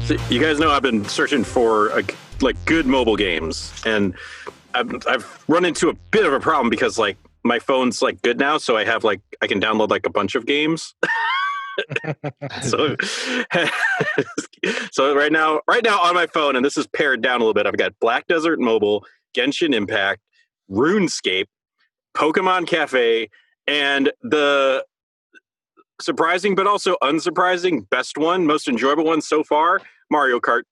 So you guys know I've been searching for good mobile games, and I've run into a bit of a problem because like my phone's like good now, so I have I can download like a bunch of games. so so right now on my phone, and this is pared down a little bit, I've got Black Desert Mobile, Genshin Impact, RuneScape, Pokemon Cafe, and the surprising but also unsurprising best one, most enjoyable one so far, Mario Kart.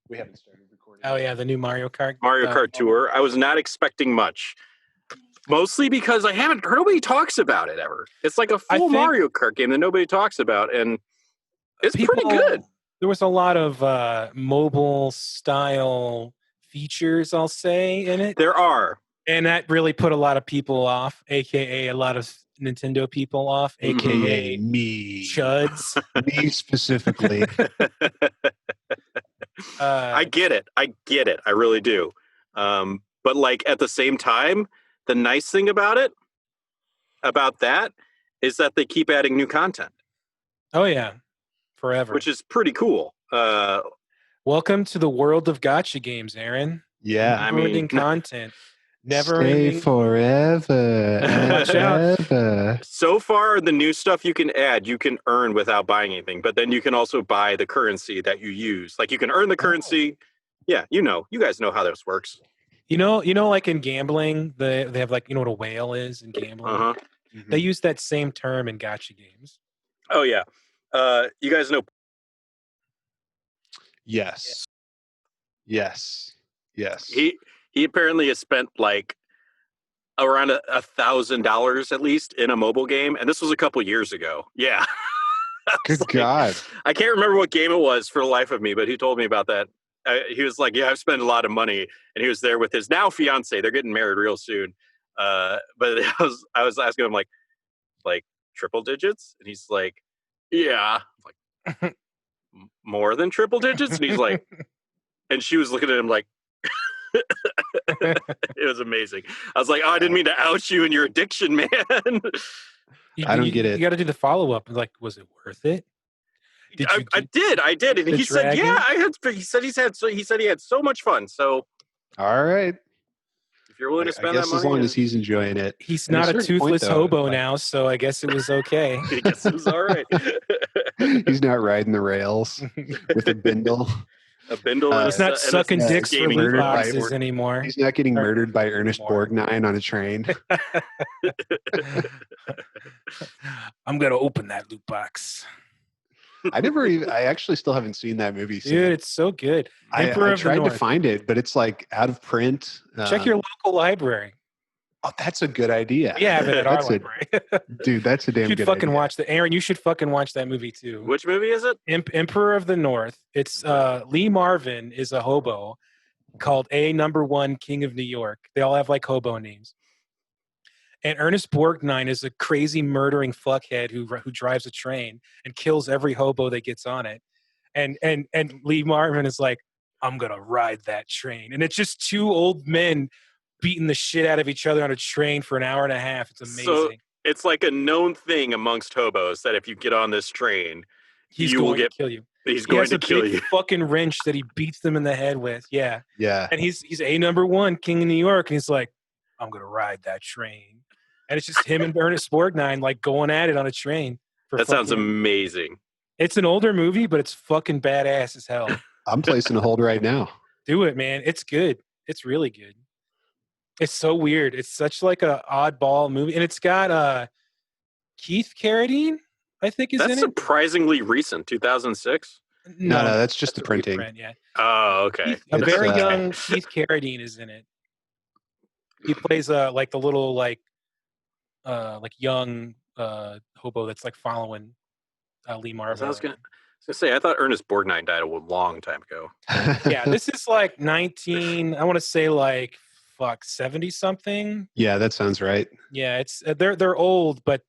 We haven't started recording. Oh yeah, the new Mario Kart. Tour. I was not expecting much. Mostly because I haven't heard, nobody talks about it ever. It's like a full Mario Kart game that nobody talks about, and it's pretty good. There was a lot of mobile style features, I'll say, in it. There are. And that really put a lot of people off, aka a lot of Nintendo people off, aka me. Chuds. Me specifically. I get it. I really do. But like at the same time, the nice thing about that is that they keep adding new content. Oh yeah, forever. Which is pretty cool. Welcome to the world of gacha games, Aaron. Yeah, Never-ending content. Stay forever. Ever. So far, the new stuff you can add, you can earn without buying anything. But then you can also buy the currency that you use. Like you can earn the currency. Yeah, you guys know how this works. You know, like in gambling, they have like, what a whale is in gambling. Mm-hmm. They use that same term in gacha games. Oh yeah, you guys know. Yes. He apparently has spent like around $1,000 at least in a mobile game, and this was a couple years ago. Yeah. Good God. I can't remember what game it was for the life of me, but he told me about that. He was like, "Yeah, I've spent a lot of money," and he was there with his now fiance. They're getting married real soon. But I was asking him like triple digits, and he's like, "Yeah." I'm like, more than triple digits, and he's like, and she was looking at him like. It was amazing. I was like, "Oh, I didn't mean to out you in your addiction, man." I don't get it. You got to do the follow up. Like, was it worth it? I did, and he said, "Yeah, I had." He said he had so much fun. So, all right. If you're willing to spend I guess that money, as long as he's enjoying it. He's not a toothless hobo now, so I guess it was okay. I guess it was all right. He's not riding the rails with a bindle. He's not sucking dicks for loot boxes anymore. He's not getting murdered by Ernest Borgnine on a train. I'm gonna open that loot box. I actually still haven't seen that movie. Dude, it's so good. I tried to find it, but it's like out of print. Check your local library. Oh, that's a good idea. Yeah, but at our library. Dude, that's a damn good idea. You should fucking watch that. Aaron, you should fucking watch that movie too. Which movie is it? Emperor of the North. It's Lee Marvin is a hobo called #1 King of New York. They all have like hobo names. And Ernest Borgnine is a crazy murdering fuckhead who drives a train and kills every hobo that gets on it. And Lee Marvin is like, "I'm gonna ride that train." And it's just two old men beating the shit out of each other on a train for an hour and a half. It's amazing. So it's like a known thing amongst hobos that if you get on this train, he's going to kill you. He's going to kill you. Fucking wrench that he beats them in the head with. Yeah. Yeah. And he's #1 King of New York, and he's like, "I'm gonna ride that train." And it's just him and Ernest Borgnine like going at it on a train. That sounds amazing. It's an older movie, but it's fucking badass as hell. I'm placing a hold right now. Do it, man. It's good. It's really good. It's so weird. It's such like a oddball movie, and it's got Keith Carradine, I think, is in it. That's surprisingly recent, 2006. No, that's just the printing. Yeah. Oh, okay. A very young Keith Carradine is in it. He plays like the little like young hobo that's like following Lee Marvin. I was gonna say, I thought Ernest Borgnine died a long time ago. Yeah, this is like 19. I want to say like 70 something. Yeah, that sounds right. Yeah, it's they're old, but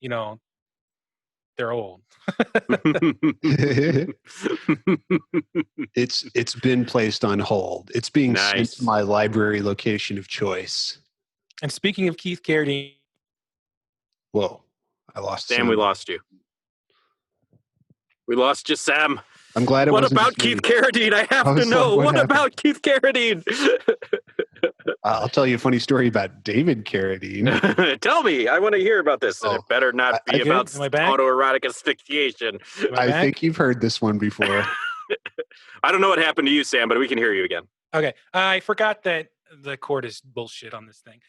they're old. It's been placed on hold. It's being sent to my library location of choice. And speaking of Keith Carradine, whoa, I lost Sam. We lost you. We lost you, Sam. I'm glad it What wasn't about just me. Keith Carradine? I have I to was like, know. what What happened? about Keith Carradine? I have to was know. like, what What happened? about Keith Carradine? I'll tell you a funny story about David Carradine. Tell me. I want to hear about this. And Oh, it better not I be Good? about Am I back? autoerotic asphyxiation. Am I I back? think you've heard this one before. I don't know what happened to you, Sam, but we can hear you again. Okay. I forgot that the cord is bullshit on this thing.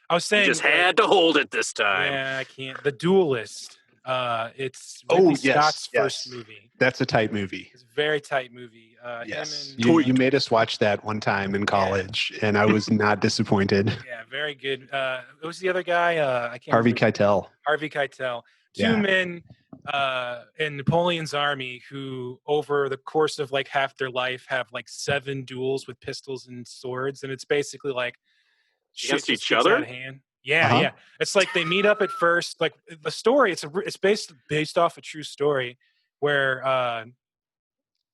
I was saying. You just had to hold it this time. Yeah, I can't. The Duelist. It's Ridley Scott's first movie. That's a tight movie. It's a very tight movie. Yes. You made us watch that one time in college, and I was not disappointed. Yeah, very good. What was the other guy? I can't Harvey remember. Keitel. Harvey Keitel. Two men in Napoleon's army who, over the course of like half their life, have like 7 duels with pistols and swords, and it's basically like Against shit each gets other? out of hand. Yeah, yeah. It's like they meet up at first. Like the story, it's based off a true story where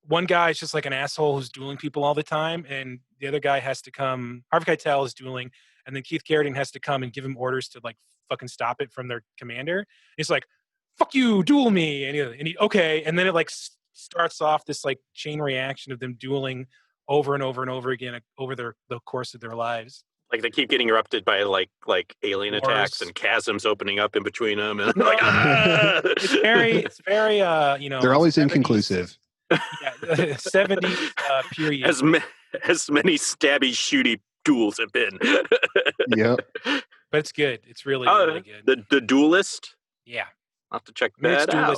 one guy is just like an asshole who's dueling people all the time, and the other guy has to come. Harvey Keitel is dueling, and then Keith Carradine has to come and give him orders to like fucking stop it from their commander. He's like, "Fuck you, duel me," and he okay, and then it like starts off this like chain reaction of them dueling over and over and over again over the course of their lives. Like they keep getting erupted by like alien attacks and chasms opening up in between them, and like it's very they're always 70s, inconclusive. Yeah, 70s period. As many stabby shooty duels have been. Yep. But it's good. It's really really good. The Duelist. Yeah. I'll have to check that out.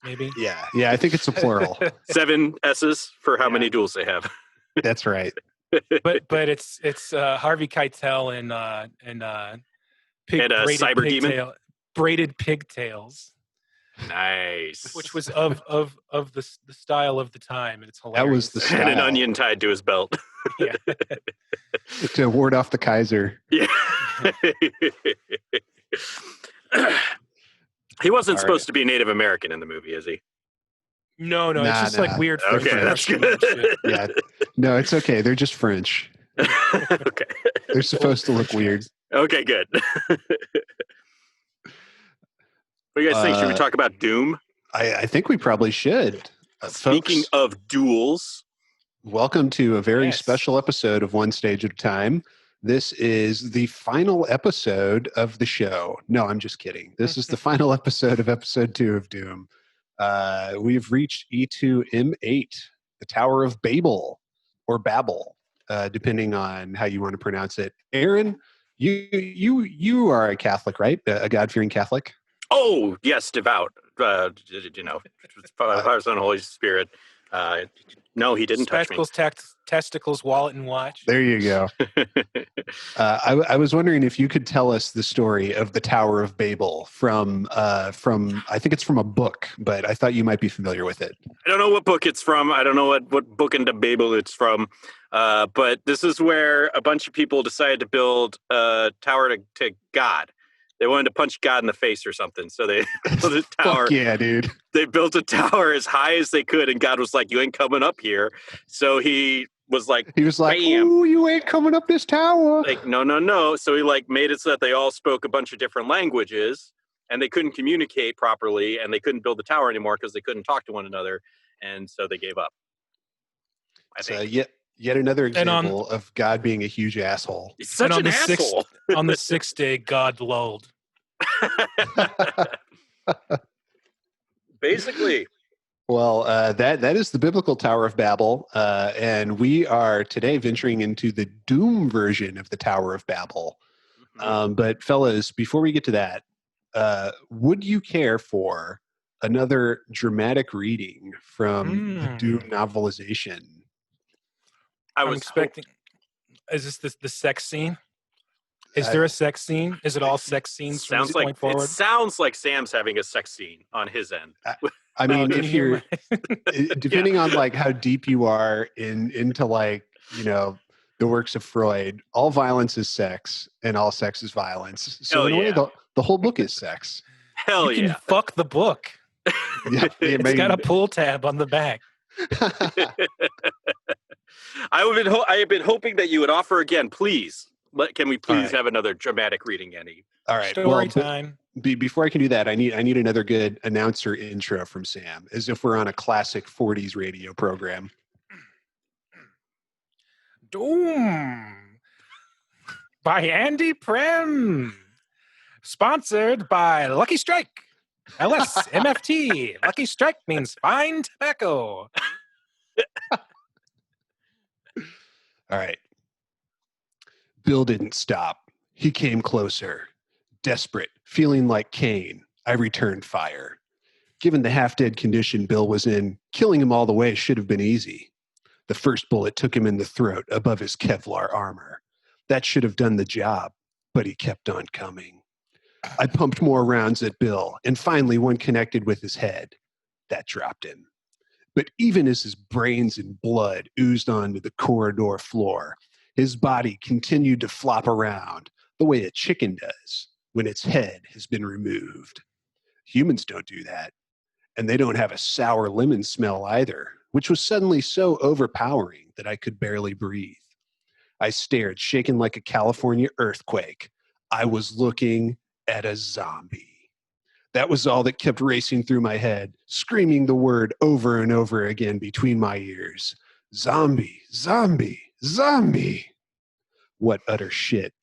Maybe. Yeah. I think it's a plural. 7 S's for how many duels they have. That's right. But it's Harvey Keitel and CYBERDEMON? Braided pigtails. Nice. Which was of the style of the time, and it's hilarious. That was the style. And an onion tied to his belt. Yeah. To ward off the Kaiser. Yeah. He wasn't supposed to be Native American in the movie, is he? No, it's just like weird French. Okay, that's good. Yeah. No, it's okay. They're just French. Okay. They're supposed to look weird. Okay, good. What do you guys think? Should we talk about Doom? I think we probably should. Speaking of duels. Welcome to a very special episode of One Stage at a Time. This is the final episode of the show. No, I'm just kidding. This is the final episode of episode 2 of Doom. We've reached E2M8, the Tower of Babel, or Babel, depending on how you want to pronounce it. Aaron, you are a Catholic, right? A God-fearing Catholic? Oh, yes, devout. Father, Son, Holy Spirit. No, he didn't touch me. Testicles, wallet, and watch. There you go. I was wondering if you could tell us the story of the Tower of Babel from I think it's from a book, but I thought you might be familiar with it. I don't know what book it's from. I don't know what book in the Babel it's from. But this is where a bunch of people decided to build a tower to God. They wanted to punch God in the face or something. So they built a tower. Fuck yeah, dude. They built a tower as high as they could, and God was like, "You ain't coming up here." So he was like, "Ooh, you ain't coming up this tower." Like, no. So he like made it so that they all spoke a bunch of different languages, and they couldn't communicate properly, and they couldn't build the tower anymore because they couldn't talk to one another, and so they gave up. I think. Yet another example of God being a huge asshole. He's such an asshole. On the 6th day, God lulled. Basically. Well, that is the biblical Tower of Babel, and we are today venturing into the Doom version of the Tower of Babel. Mm-hmm. But fellas, before we get to that, would you care for another dramatic reading from the Doom novelization? I'm expecting. Is this the sex scene? Is there a sex scene? Is it all sex scenes from this point forward? It sounds like Sam's having a sex scene on his end. I mean, if you're depending on like how deep you are into like, you know, the works of Freud, all violence is sex and all sex is violence. So in a way, the whole book is sex. Hell you can fuck the book. It's got a pull tab on the back. I have been hoping that you would offer again, please. Can we please have another dramatic reading, Annie? All right. Story time. Before I can do that, I need another good announcer intro from Sam, as if we're on a classic 40s radio program. Doom by Andy Prem. Sponsored by Lucky Strike. LSMFT. Lucky Strike means fine tobacco. All right. Bill didn't stop. He came closer. Desperate, feeling like Cain, I returned fire. Given the half-dead condition Bill was in, killing him all the way should have been easy. The first bullet took him in the throat above his Kevlar armor. That should have done the job, but he kept on coming. I pumped more rounds at Bill, and finally one connected with his head. That dropped him. But even as his brains and blood oozed onto the corridor floor, his body continued to flop around the way a chicken does when its head has been removed. Humans don't do that. And they don't have a sour lemon smell either, which was suddenly so overpowering that I could barely breathe. I stared, shaken like a California earthquake. I was looking at a zombie. That was all that kept racing through my head, screaming the word over and over again between my ears. Zombie, zombie, zombie. What utter shit.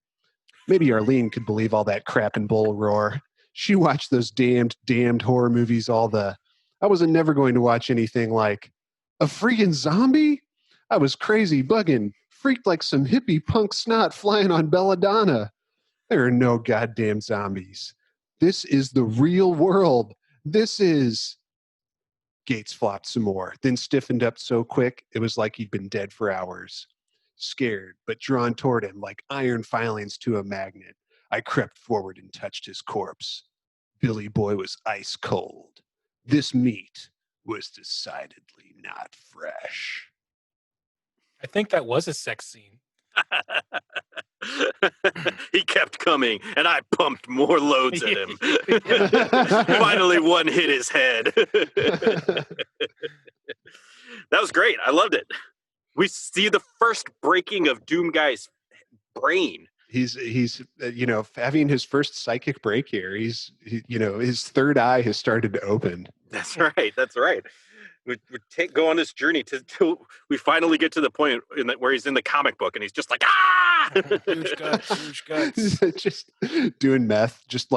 Maybe Arlene could believe all that crap and bull roar. She watched those damned horror movies I wasn't never going to watch anything like a freaking zombie? I was crazy, bugging, freaked like some hippie punk snot flying on belladonna. There are no goddamn zombies. This is the real world. This is... Gates flopped some more, then stiffened up so quick it was like he'd been dead for hours. Scared, but drawn toward him like iron filings to a magnet, I crept forward and touched his corpse. Billy Boy was ice cold. This meat was decidedly not fresh. I think that was a sex scene. He kept coming, and I pumped more loads at him. Finally, one hit his head. That was great. I loved it. We see the first breaking of DOOMGuy's brain. He's having his first psychic break here. His third eye has started to open. That's right. We go on this journey till we finally get to the point where he's in the comic book and he's just like, ah! Huge guts. Just doing meth, just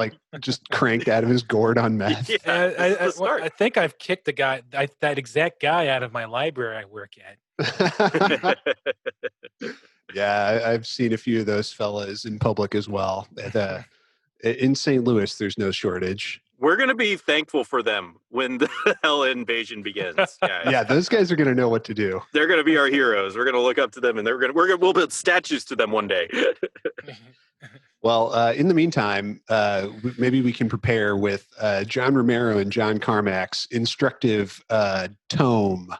cranked out of his gourd on meth. Yeah, I think I've kicked the guy, that exact guy, out of my library I work at. Yeah, I've seen a few of those fellas in public as well. In St. Louis, there's no shortage. We're going to be thankful for them when the hell invasion begins, guys. Yeah, those guys are going to know what to do. They're going to be our heroes. We're going to look up to them, and we'll build statues to them one day. Well, in the meantime, maybe we can prepare with John Romero and John Carmack's instructive tome,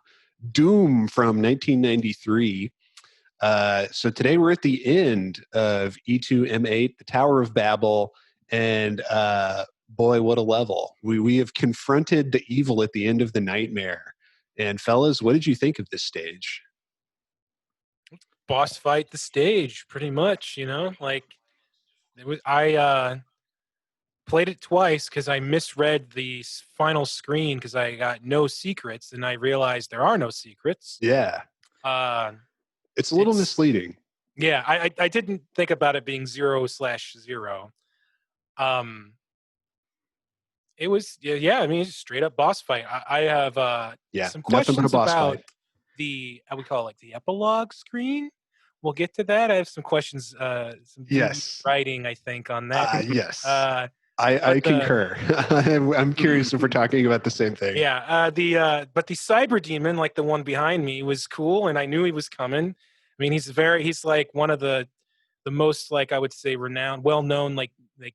Doom from 1993. So today we're at the end of E2M8, the Tower of Babel, and boy, what a level. We have confronted the evil at the end of the nightmare. And fellas, what did you think of this stage? Boss fight the stage, pretty much, I played it twice because I misread the final screen because I got no secrets, and I realized there are no secrets. Yeah. It's a little misleading. Yeah, I didn't think about it being 0/0. It was, it's straight up boss fight. I have some questions about we call it the epilogue screen. We'll get to that. I have some questions, some writing, I think, on that. Yes. I concur. I'm curious if we're talking about the same thing. Yeah. But the CYBERDEMON, like the one behind me, was cool, and I knew he was coming. I mean, he's like one of the most, like, I would say, renowned, well-known, like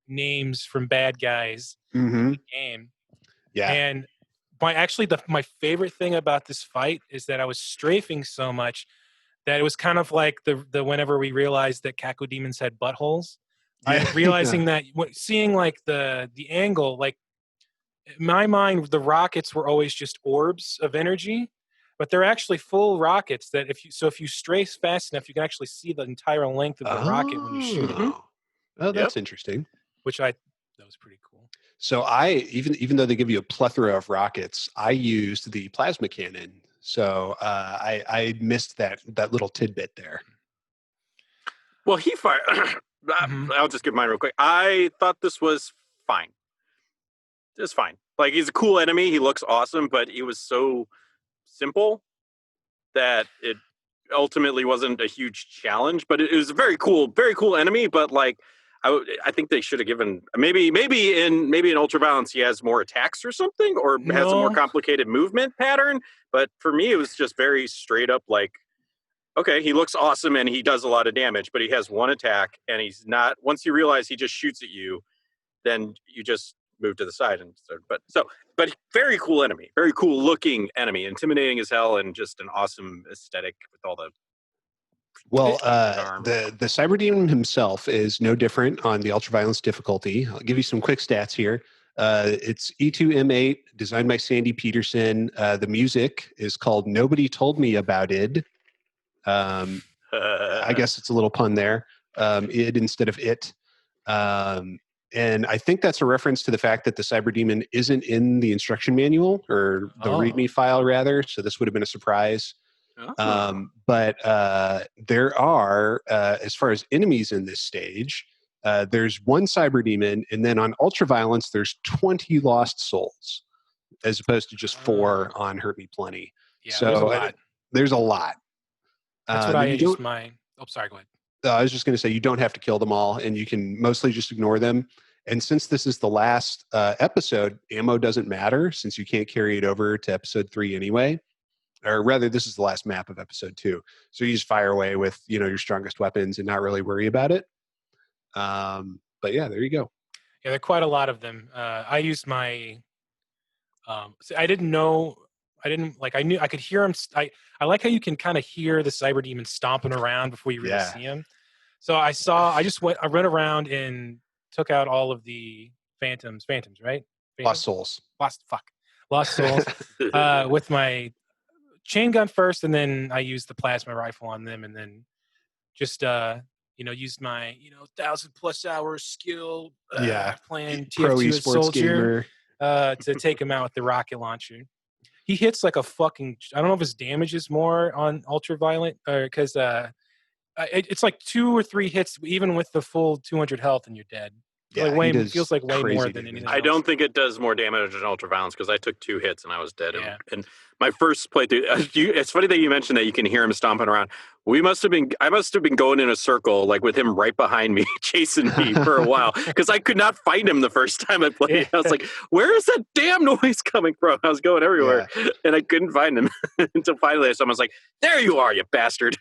names from bad guys in the game. Yeah. And my favorite thing about this fight is that I was strafing so much that it was kind of like the whenever we realized that cacodemons had buttholes. I'm realizing that seeing like the angle, like in my mind, the rockets were always just orbs of energy, but they're actually full rockets that if you strafe fast enough, you can actually see the entire length of the rocket when you shoot it. Oh, that's interesting. that was pretty cool. So even though they give you a plethora of rockets, I used the plasma cannon. So I missed that little tidbit there. Well, he fired. I'll just give mine real quick. I thought this was fine. It's fine. Like, he's a cool enemy. He looks awesome, but he was so simple that it ultimately wasn't a huge challenge. But it was a very cool enemy. But like, I think they should have given maybe in Ultraviolence he has more attacks or something, or has a more complicated movement pattern. But for me, it was just very straight up like, okay, he looks awesome and he does a lot of damage, but he has one attack and he's not. Once you realize he just shoots at you, then you just move to the side and start. But very cool enemy, very cool looking enemy, intimidating as hell, and just an awesome aesthetic with all the. Well, the CYBERDEMON himself is no different on the Ultraviolence difficulty. I'll give you some quick stats here. It's E2M8, designed by Sandy Peterson. The music is called "Nobody Told Me About It." I guess it's a little pun there. Id instead of it. And I think that's a reference to the fact that the CYBERDEMON isn't in the instruction manual, or the README file rather. So this would have been a surprise. But there are, as far as enemies in this stage, there's one CYBERDEMON, and then on Ultraviolence, there's 20 lost souls, as opposed to just 4 on Hurt Me Plenty. Yeah, so there's a lot. That's what I used my. Oh, sorry. Go ahead. I was just going to say, you don't have to kill them all, and you can mostly just ignore them. And since this is the last episode, ammo doesn't matter, since you can't carry it over to episode 3 anyway. Or rather, this is the last map of episode 2. So you just fire away with, your strongest weapons and not really worry about it. But yeah, there you go. Yeah, there are quite a lot of them. I used my. I didn't know. I knew I could hear him. I like how you can kind of hear the CYBERDEMON stomping around before you really see him. So I ran around and took out all of the phantoms, right? Lost souls. Lost souls. With my chain gun first, and then I used the plasma rifle on them, and then just used my 1,000+ hours skill playing pro TF2 esports soldier to take him out with the rocket launcher. He hits like a fucking. I don't know if his damage is more on Ultraviolet, because it's like 2 or 3 hits, even with the full 200 health, and you're dead. Yeah, feels like way more than anything else. I don't think it does more damage than Ultraviolence, because I took 2 hits and I was dead. Yeah. And my first playthrough, it's funny that you mentioned that you can hear him stomping around. I must have been going in a circle, like with him right behind me, chasing me for a while, because I could not find him the first time I played. I was like, where is that damn noise coming from? I was going everywhere, and I couldn't find him until finally someone's like, there you are, you bastard.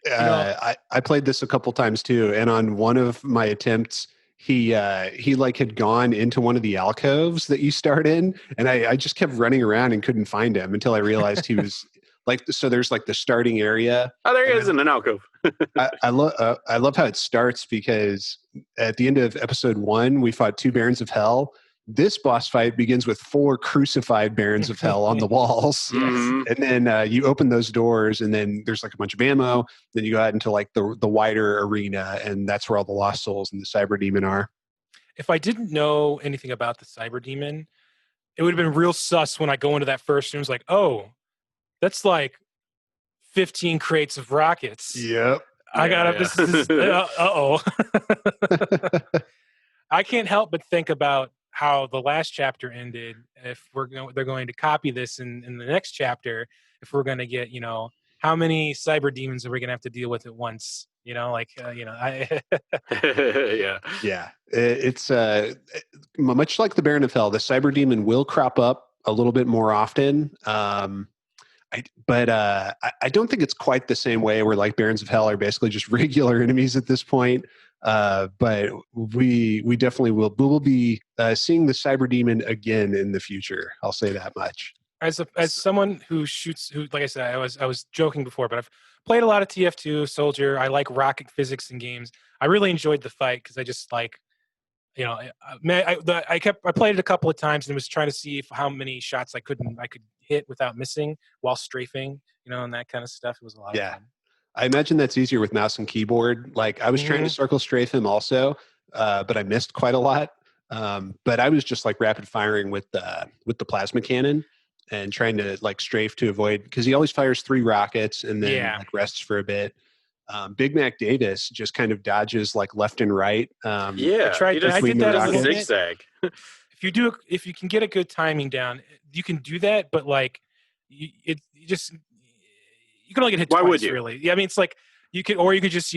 I played this a couple times too, and on one of my attempts, he like had gone into one of the alcoves that you start in, and I just kept running around and couldn't find him until I realized he was like, so there's like the starting area. Oh, there he is in an alcove. I love how it starts, because at the end of episode 1, we fought 2 Barons of Hell. This boss fight begins with 4 crucified Barons of Hell on the walls. Mm-hmm. And then you open those doors, and then there's like a bunch of ammo. Then you go out into like the wider arena, and that's where all the lost souls and the CYBERDEMON are. If I didn't know anything about the CYBERDEMON, it would have been real sus when I go into that first room. It's like, oh, that's like 15 crates of rockets. Yep. I got this. I can't help but think about how the last chapter ended. If they're going to copy this in the next chapter, if we're going to get, how many CYBERDEMONs are we going to have to deal with at once? Yeah. It's much like the Baron of Hell. The CYBERDEMON will crop up a little bit more often. But I don't think it's quite the same way where like Barons of Hell are basically just regular enemies at this point. But we definitely will be seeing the CYBERDEMON again in the future. I'll say that much. As someone who like I said, I was joking before, but I've played a lot of TF2 Soldier. I like rocket physics in games. I really enjoyed the fight because I just like, I played it a couple of times and was trying to see how many shots I could hit without missing while strafing, and that kind of stuff. It was a lot of fun. I imagine that's easier with mouse and keyboard. Like I was trying to circle strafe him also, but I missed quite a lot. But I was just like rapid firing with the plasma cannon and trying to like strafe to avoid, because he always fires 3 rockets and then like rests for a bit. Big Mac Davis just kind of dodges like left and right. Yeah, I did that a little bit. Zigzag. If you can get a good timing down, you can do that. But like, you can only get hit twice. Why would you? Really? Yeah, I mean, it's like you could just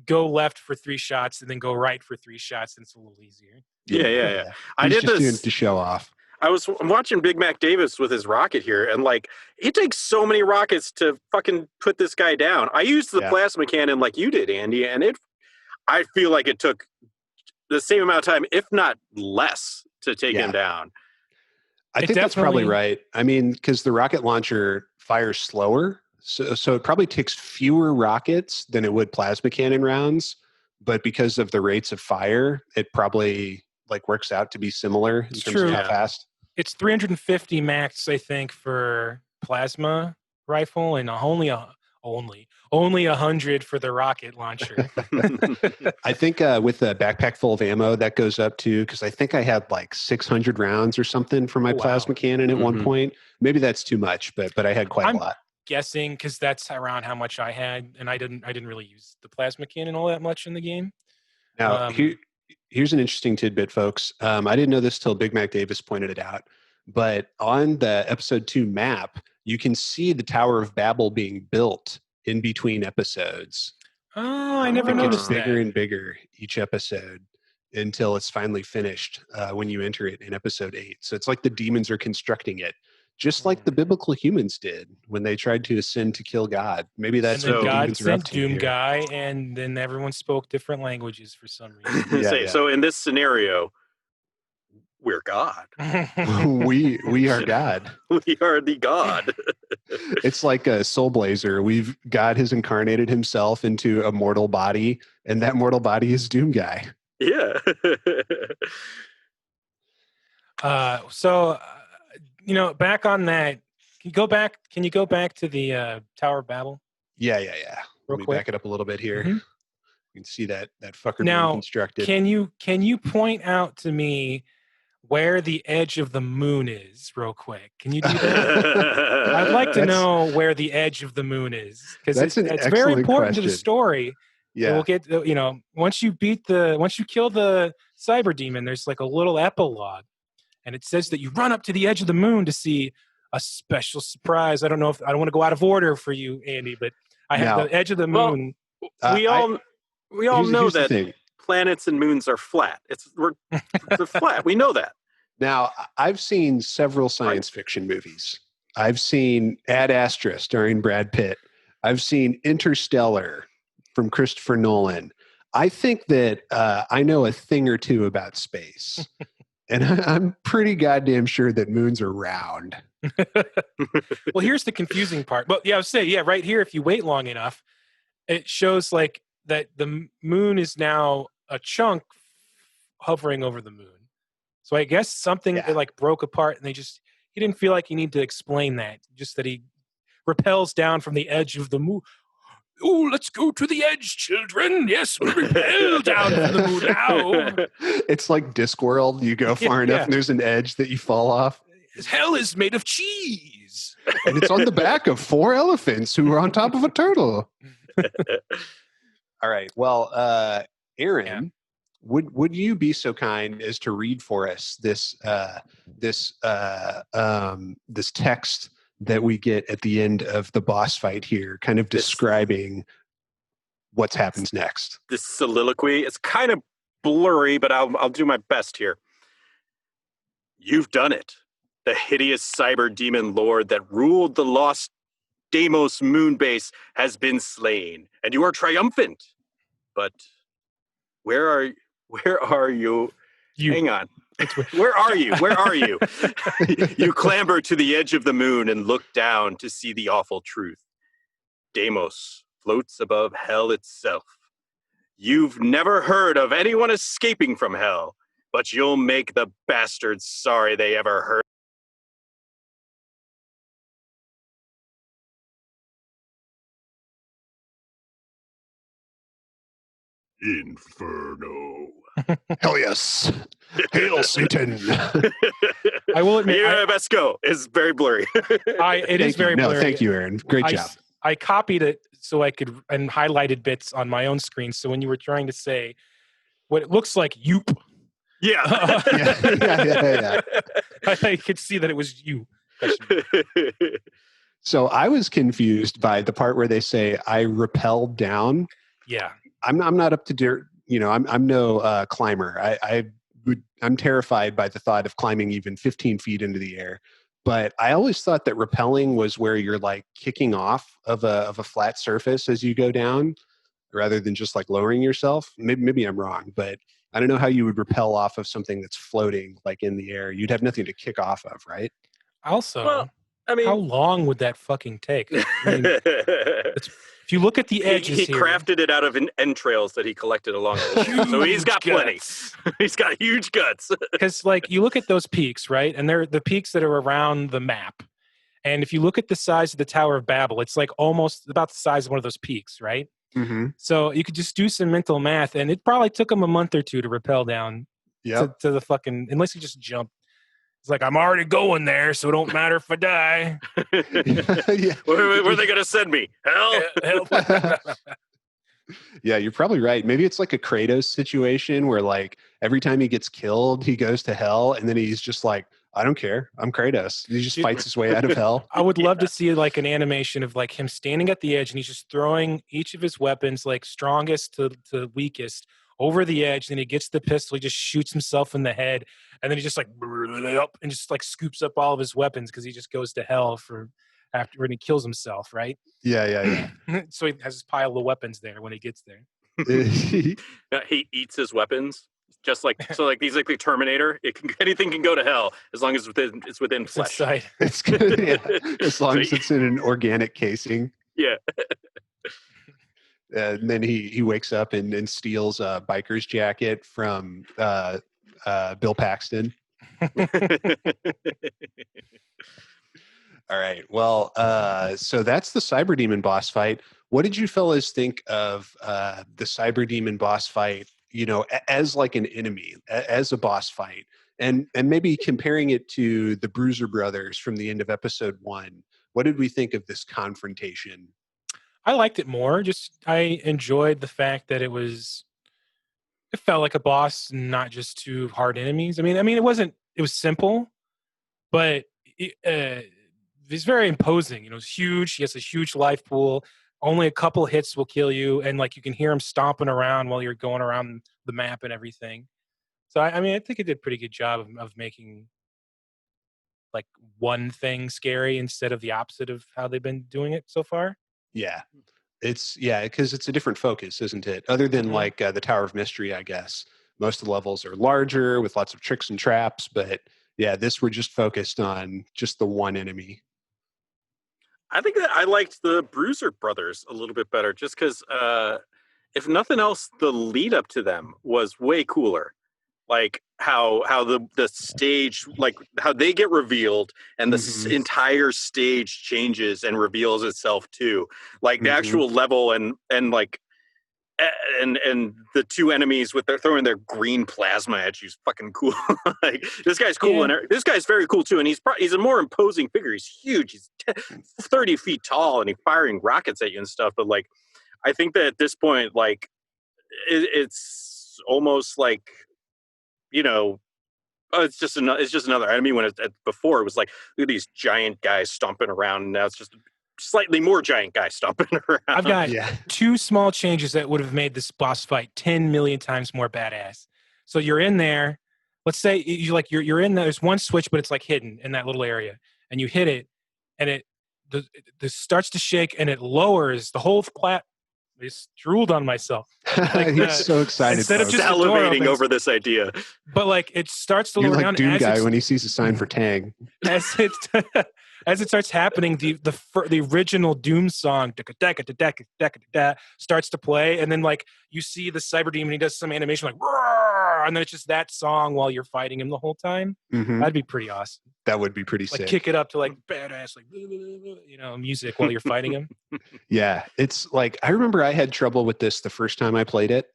go left for 3 shots and then go right for 3 shots, and it's a little easier. Yeah. I did this doing it to show off. I'm watching Big Mac Davis with his rocket here, and like it takes so many rockets to fucking put this guy down. I used the plasma cannon like you did, Andy, and I feel like it took the same amount of time, if not less, to take him down. I think that's probably right. I mean, because the rocket launcher fires slower, so it probably takes fewer rockets than it would plasma cannon rounds. But because of the rates of fire, it probably like works out to be similar in terms of how fast. It's 350 max, I think, for plasma rifle, and only 100 for the rocket launcher. I think with a backpack full of ammo, that goes up to, because I think I had like 600 rounds or something for my plasma cannon at one point. Maybe that's too much, but I had quite a lot. Guessing because that's around how much I had, and I didn't really use the plasma cannon all that much in the game. Now, here's an interesting tidbit, folks. I didn't know this till Big Mac Davis pointed it out, but on the episode 2 map, you can see the Tower of Babel being built in between episodes. Oh, I never noticed that. It gets bigger and bigger each episode until it's finally finished when you enter it in episode 8. So it's like the demons are constructing it, just like the biblical humans did when they tried to ascend to kill God. Maybe that's what the demons are up to here. DOOMGuy, and then everyone spoke different languages for some reason. So in this scenario, we're God. we are God. We are the God. It's like a Soul Blazer. God has incarnated himself into a mortal body, and that mortal body is DOOMGuy. Yeah. Back on that, can you go back to the Tower of Babel? Yeah. Let me back it up a little bit here. You can see that fucker being constructed. Can you point out to me where the edge of the moon is real quick? Can you do that? I'd like to know where the edge of the moon is, because it's very important to the story. Yeah, we'll get once you kill the CYBERDEMON, there's like a little epilogue, and it says that you run up to the edge of the moon to see a special surprise. I don't want to go out of order for you, Andy, but I have the edge of the moon. We all know that planets and moons are flat. They're flat. We know that. Now, I've seen several science fiction movies. I've seen Ad Astra starring Brad Pitt. I've seen Interstellar from Christopher Nolan. I think that I know a thing or two about space. And I'm pretty goddamn sure that moons are round. Well, here's the confusing part. But I would say, right here, if you wait long enough, it shows like that the moon is now a chunk hovering over the moon. So I guess something like broke apart, and he didn't feel like he needed to explain that. Just that he repels down from the edge of the moon. Oh, let's go to the edge, children. Yes, we repel down from the moon now. It's like Discworld. You go far enough, and there's an edge that you fall off. Hell is made of cheese. And it's on the back of 4 elephants who are on top of a turtle. All right. Well, Aaron, would you be so kind as to read for us this text that we get at the end of the boss fight here, kind of describing what happens next? This soliloquy, it's kind of blurry, but I'll do my best here. You've done it. The hideous CYBERDEMON lord that ruled the lost Deimos moon base has been slain, and you are triumphant. But where are you? Hang on. Where are you? Where are you? You clamber to the edge of the moon and look down to see the awful truth. Deimos floats above hell itself. You've never heard of anyone escaping from hell, but you'll make the bastards sorry they ever heard. Inferno. Hell yes. Hail Satan. I will admit, yeah, best go. It's very blurry. it is very blurry. Thank you, Aaron. Great job. I copied it so I could and highlighted bits on my own screen. So when you were trying to say what it looks like, yoop. Yeah. Yeah. I could see that it was you. So I was confused by the part where they say I rappelled down. Yeah. I'm not up to dirt. I'm no climber. I'm terrified by the thought of climbing even 15 feet into the air. But I always thought that rappelling was where you're like kicking off of a flat surface as you go down, rather than just like lowering yourself. Maybe I'm wrong, but I don't know how you would rappel off of something that's floating like in the air. You'd have nothing to kick off of, right? Also, well, I mean, how long would that fucking take? I mean, if you look at the edges he crafted it out of entrails that he collected along the way. So he's got plenty. He's got huge guts. Because like you look at those peaks, right? And they're the peaks that are around the map. And if you look at the size of the Tower of Babel, it's like almost about the size of one of those peaks, right? Mm-hmm. So you could just do some mental math, and it probably took him a month or two to rappel down to the fucking, unless you just jump. It's like, I'm already going there, so it don't matter if I die. Yeah. Where are they going to send me? Hell? Yeah, you're probably right. Maybe it's like a Kratos situation where like every time he gets killed, he goes to hell, and then he's just like, I don't care. I'm Kratos. He just fights his way out of hell. I would love to see like an animation of like him standing at the edge and he's just throwing each of his weapons, like strongest to weakest, over the edge. Then he gets the pistol, he just shoots himself in the head, and then he just like and just like scoops up all of his weapons because he just goes to hell for after when he kills himself, right? Yeah. So he has his pile of weapons there when he gets there. He eats his weapons. Just like he's like the Terminator. Anything can go to hell as long as it's within flesh. It's good, yeah. As long as it's in an organic casing. Yeah. And then he wakes up and steals a biker's jacket from Bill Paxton. All right. Well, so that's the Cyberdemon boss fight. What did you fellas think of the Cyberdemon boss fight, as like an enemy, as a boss fight, and maybe comparing it to the Bruiser Brothers from the end of episode 1? What did we think of this confrontation? I liked it more. I enjoyed the fact that it felt like a boss, not just two hard enemies. I mean, it was simple, but it's very imposing. It's huge. He has a huge life pool. Only a couple hits will kill you, and like you can hear him stomping around while you're going around the map and everything. So I think it did a pretty good job of making like one thing scary instead of the opposite of how they've been doing it so far. Yeah, because it's a different focus, isn't it? Other than like the Tower of Mystery, I guess most of the levels are larger with lots of tricks and traps, but yeah, this we're just focused on just the one enemy. I think that I liked the Bruiser Brothers a little bit better, just because, if nothing else, the lead up to them was way cooler. Like how the stage, like how they get revealed, and the entire stage changes and reveals itself too. Like the actual level and like. And the two enemies with throwing their green plasma at you is fucking cool. Like this guy's cool, and this guy's very cool too. And he's a more imposing figure. He's huge. He's 30 feet tall, and he's firing rockets at you and stuff. But like, I think that at this point, like, it's almost like, it's just another enemy. When before it was like, look at these giant guys stomping around, and now it's just slightly more giant guy stomping around. I've got two small changes that would have made this boss fight 10 million times more badass. So you're in there. Let's say you're in there. There's one switch, but it's like hidden in that little area, and you hit it, and it starts to shake, and it lowers the whole plat. I just drooled on myself. Like, He's so excited. Instead of just salivating over this idea. But like it starts to You're lower like down. DOOMGuy when he sees a sign for Tang. As it starts happening, the original Doom song starts to play, and then like you see the Cyberdemon, he does some animation like, and then it's just that song while you're fighting him the whole time. That'd be pretty awesome. That would be pretty like sick. Kick it up to like badass, like music while you're fighting him. Yeah, it's like I remember I had trouble with this the first time I played it,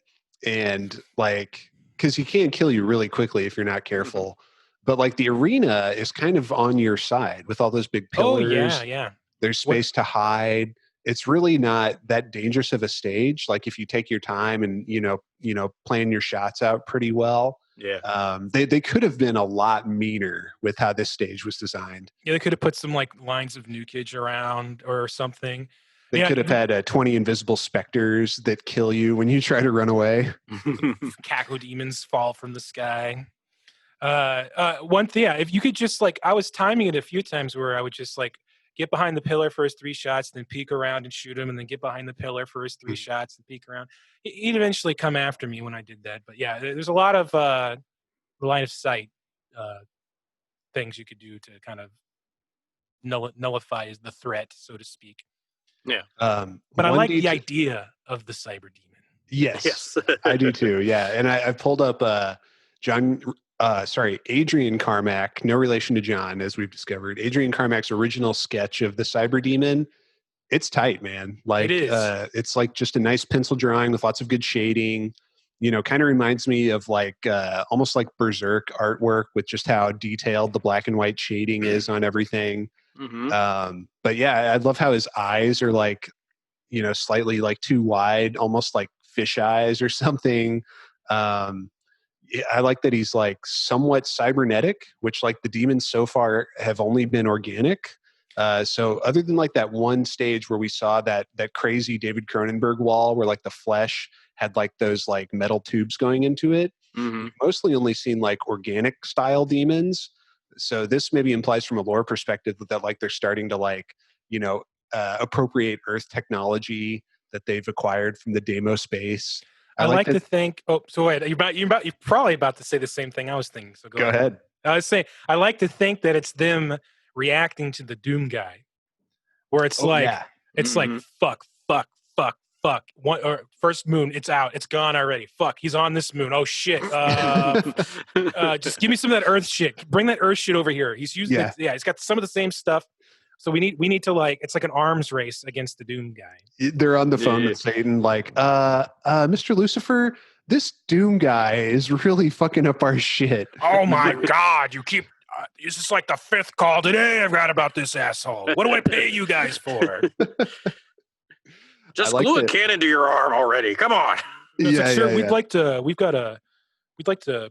and like because he can kill you really quickly if you're not careful. But like the arena is kind of on your side with all those big pillars. Oh yeah, yeah. There's space to hide. It's really not that dangerous of a stage. Like if you take your time and plan your shots out pretty well. Yeah. They could have been a lot meaner with how this stage was designed. Yeah, they could have put some like lines of nukage around or something. They could have had 20 invisible specters that kill you when you try to run away. Caco demons fall from the sky. One thing, yeah, if you could just like, I was timing it a few times where I would just like get behind the pillar for his 3 shots, then peek around and shoot him, and then get behind the pillar for his 3 shots and peek around. He'd eventually come after me when I did that. But yeah, there's a lot of line of sight things you could do to kind of nullify the threat, so to speak. Yeah. But I like the idea of the cyber demon. Yes. I do too. Yeah. And I pulled up Adrian Carmack, no relation to John, as we've discovered. Adrian Carmack's original sketch of the cyber demon. It's tight, man. Like it is. It's like just a nice pencil drawing with lots of good shading. Kind of reminds me of like almost like Berserk artwork with just how detailed the black and white shading is on everything. Mm-hmm. But yeah, I love how his eyes are like, slightly like too wide, almost like fish eyes or something. I like that he's like somewhat cybernetic, which like the demons so far have only been organic. So other than like that one stage where we saw that crazy David Cronenberg wall where like the flesh had like those like metal tubes going into it, we've mostly only seen like organic style demons. So this maybe implies from a lore perspective that like they're starting to like, appropriate Earth technology that they've acquired from the Demo space. I like to think. Oh, so wait, you're probably about to say the same thing I was thinking. So go ahead. I was saying I like to think that it's them reacting to the DOOMGuy, where it's it's like fuck. First moon, it's out, it's gone already. Fuck, he's on this moon. Oh shit. Just give me some of that Earth shit. Bring that Earth shit over here. He's using he's got some of the same stuff. So we need to like, it's like an arms race against the DOOMGuy. They're on the phone with Satan, like, Mr. Lucifer, this DOOMGuy is really fucking up our shit. Oh my God, you keep, this is like the 5th call today I've got about this asshole. What do I pay you guys for? Just glue a cannon to your arm already. Come on. We'd like to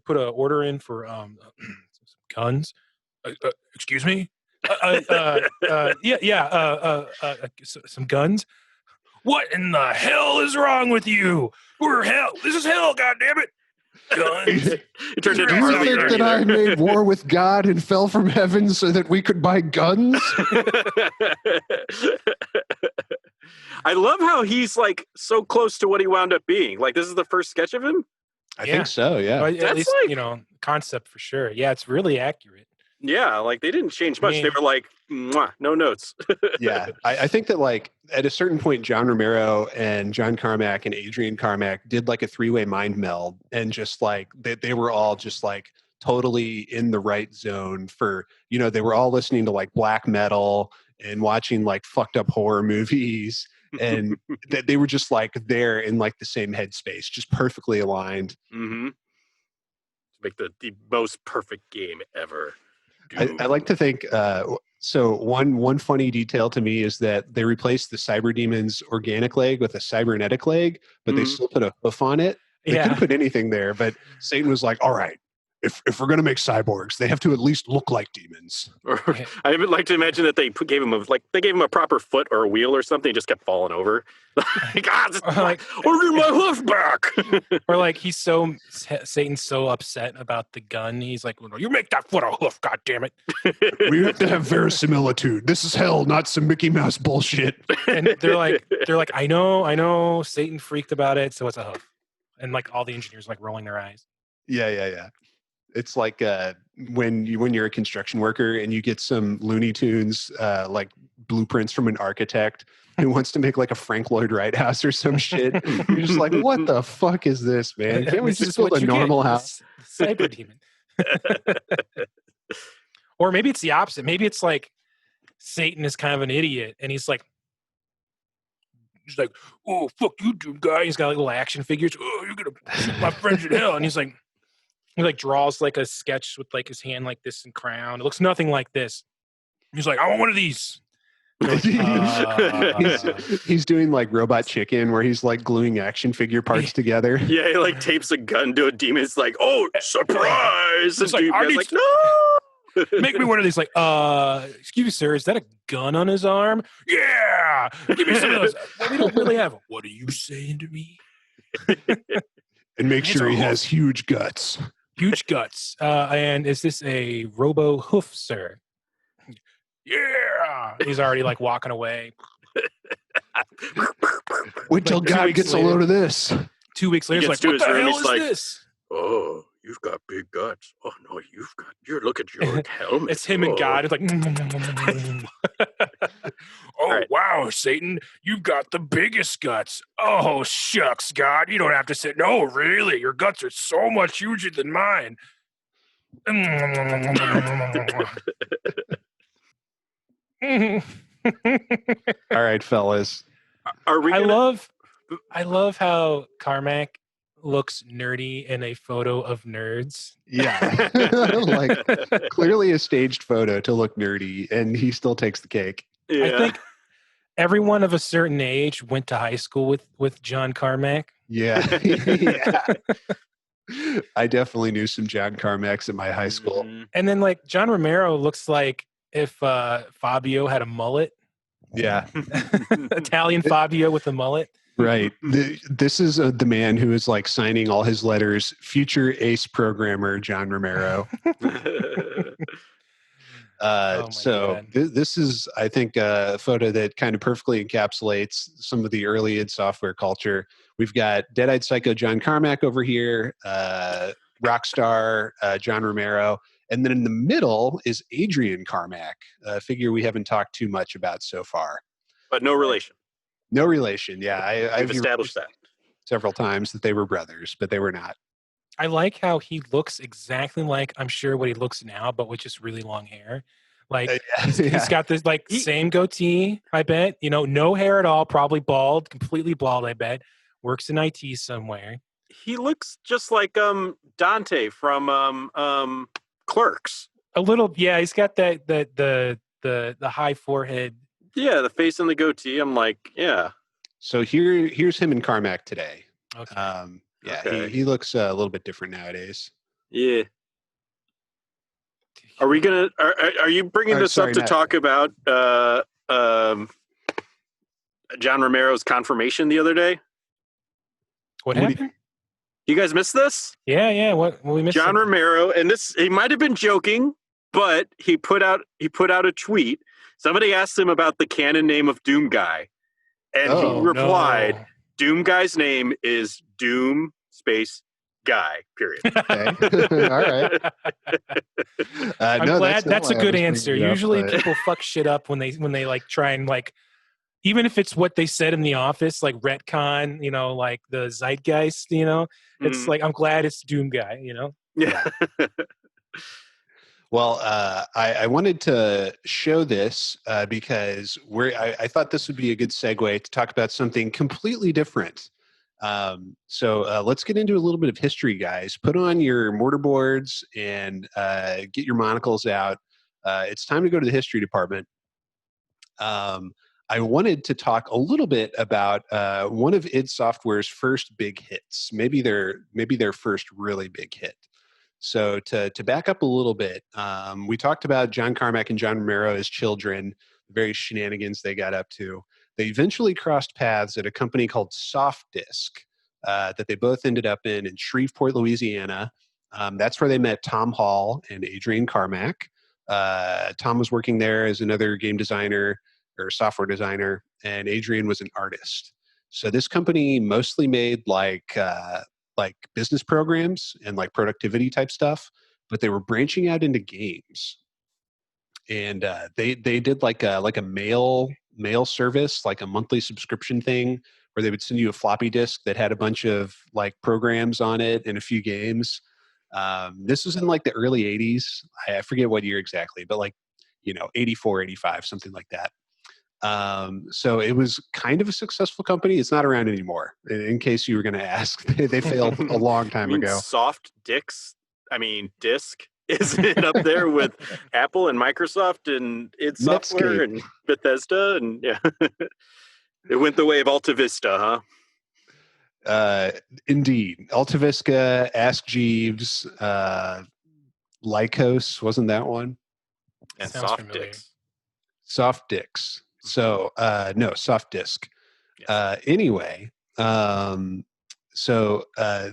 put an order in for some guns. Excuse me? Some guns. What in the hell is wrong with you? We're hell. This is hell. God damn it! Guns. Do you think that I made war with God and fell from heaven so that we could buy guns? I love how he's like so close to what he wound up being. Like this is the first sketch of him. I think so. Yeah, well, at least concept for sure. Yeah, it's really accurate. Yeah, like they didn't change much. They were like, mwah, no notes. Yeah, I think that like at a certain point, John Romero and John Carmack and Adrian Carmack did like a 3-way mind meld, and just like they were all just like totally in the right zone for, they were all listening to like black metal and watching like fucked up horror movies, and that they were just like there in like the same headspace, just perfectly aligned. Mm-hmm. To make the most perfect game ever. I like to think, so one funny detail to me is that they replaced the cyber demon's organic leg with a cybernetic leg, but they still put a hoof on it. They could have put anything there, but Satan was like, all right, if we're going to make cyborgs, they have to at least look like demons. I would like to imagine that they gave him a proper foot or a wheel or something. He just kept falling over. I'll get my hoof back. Or like Satan's so upset about the gun. He's like, well, you make that foot a hoof, God damn it. We have to have verisimilitude. This is hell, not some Mickey Mouse bullshit. And they're like, I know. Satan freaked about it, so it's a hoof. And like all the engineers like rolling their eyes. Yeah. It's like when you're a construction worker and you get some Looney Tunes like blueprints from an architect who wants to make like a Frank Lloyd Wright house or some shit. You're just like, what the fuck is this, man? Can't we just build a normal house? Cyber demon. Or maybe it's the opposite. Maybe it's like Satan is kind of an idiot, and he's like, oh fuck you, dude, guy. He's got like little action figures. Oh, you're gonna shoot my friends in hell, and he's like, He like draws like a sketch with like his hand like this and crown. It looks nothing like this. He's like, I want one of these. Like, he's doing like Robot Chicken, where he's like gluing action figure parts together. Yeah, he like tapes a gun to a demon. It's like, oh, surprise! It's like, I need like, no. Make me one of these. Like, excuse me, sir, is that a gun on his arm? Yeah, give me some of those. Well, we don't really have them. What are you saying to me? And make sure he has huge guts. Huge guts. And is this a robo hoof, sir? Yeah. He's already like walking away. Wait till Like, God gets a load of this. 2 weeks later, he's like, what the hell is this? Oh, you've got big guts. Oh no, look at your helmet. It's him and God. It's like, oh, right. Wow, Satan, you've got the biggest guts. Oh, shucks, God, you don't have to say, no, really, your guts are so much huger than mine. All right, fellas. Are we? I love how Carmack looks nerdy in a photo of nerds. Yeah. Like clearly a staged photo to look nerdy, and he still takes the cake. Yeah. I think everyone of a certain age went to high school with John Carmack. Yeah. Yeah. I definitely knew some John Carmacks at my high school. And then like John Romero looks like if Fabio had a mullet. Yeah. Italian Fabio with a mullet. Right. This is the man who is like signing all his letters, future ace programmer John Romero. This is, I think, a photo that kind of perfectly encapsulates some of the early id Software culture. We've got Dead-Eyed Psycho John Carmack over here, Rockstar John Romero, and then in the middle is Adrian Carmack, a figure we haven't talked too much about so far. But no relation. No relation, yeah. I've established that several times that they were brothers, but they were not. I like how he looks exactly like, I'm sure, what he looks now, but with just really long hair. Like he's got this like same goatee, I bet. You know, no hair at all, probably bald, completely bald, I bet. Works in IT somewhere. He looks just like Dante from Clerks. A little, yeah. He's got the high forehead. Yeah, the face and the goatee. I'm like, yeah. So here's him and Carmack today. Okay. Yeah, okay. He looks a little bit different nowadays. Yeah. Are we gonna? Are you bringing this up to talk about John Romero's confirmation the other day? What happened? You guys missed this? Yeah. What we missed? John Romero, and this he might have been joking, but he put out a tweet. Somebody asked him about the canon name of DOOMGuy, and he replied, "DOOMGuy's name is Doom space Guy. Period." Okay. All right. I'm glad that's a good answer. Usually people fuck shit up when they like try and like, even if it's what they said in the office, like retcon, you know, like the zeitgeist, you know, it's like, I'm glad it's DOOMGuy, you know? Yeah. Well, I wanted to show this because I thought this would be a good segue to talk about something completely different. So let's get into a little bit of history, guys. Put on your mortarboards and get your monocles out. It's time to go to the history department. I wanted to talk a little bit about one of id Software's first big hits, maybe their first really big hit. So to back up a little bit, we talked about John Carmack and John Romero as children, the various shenanigans they got up to. They eventually crossed paths at a company called SoftDisk that they both ended up in Shreveport, Louisiana. That's where they met Tom Hall and Adrian Carmack. Tom was working there as another game designer or software designer, and Adrian was an artist. So this company mostly made like business programs and like productivity type stuff, but they were branching out into games. And they did like a mail service, like a monthly subscription thing, where they would send you a floppy disk that had a bunch of like programs on it and a few games. This was in like the early 80s. I forget what year exactly, but like, 84, 85, something like that. So it was kind of a successful company. It's not around anymore. In case you were going to ask, they failed a long time ago. Soft Dicks? I mean, Disk isn't it up there with Apple and Microsoft and id Software Netscape. and Bethesda and yeah. It went the way of Alta Vista, huh? Indeed. AltaVista, Ask Jeeves, Lycos, wasn't that one? And Sounds Soft familiar. Dicks. Soft Dicks. So, no, Soft Disk. Yes. Anyway, so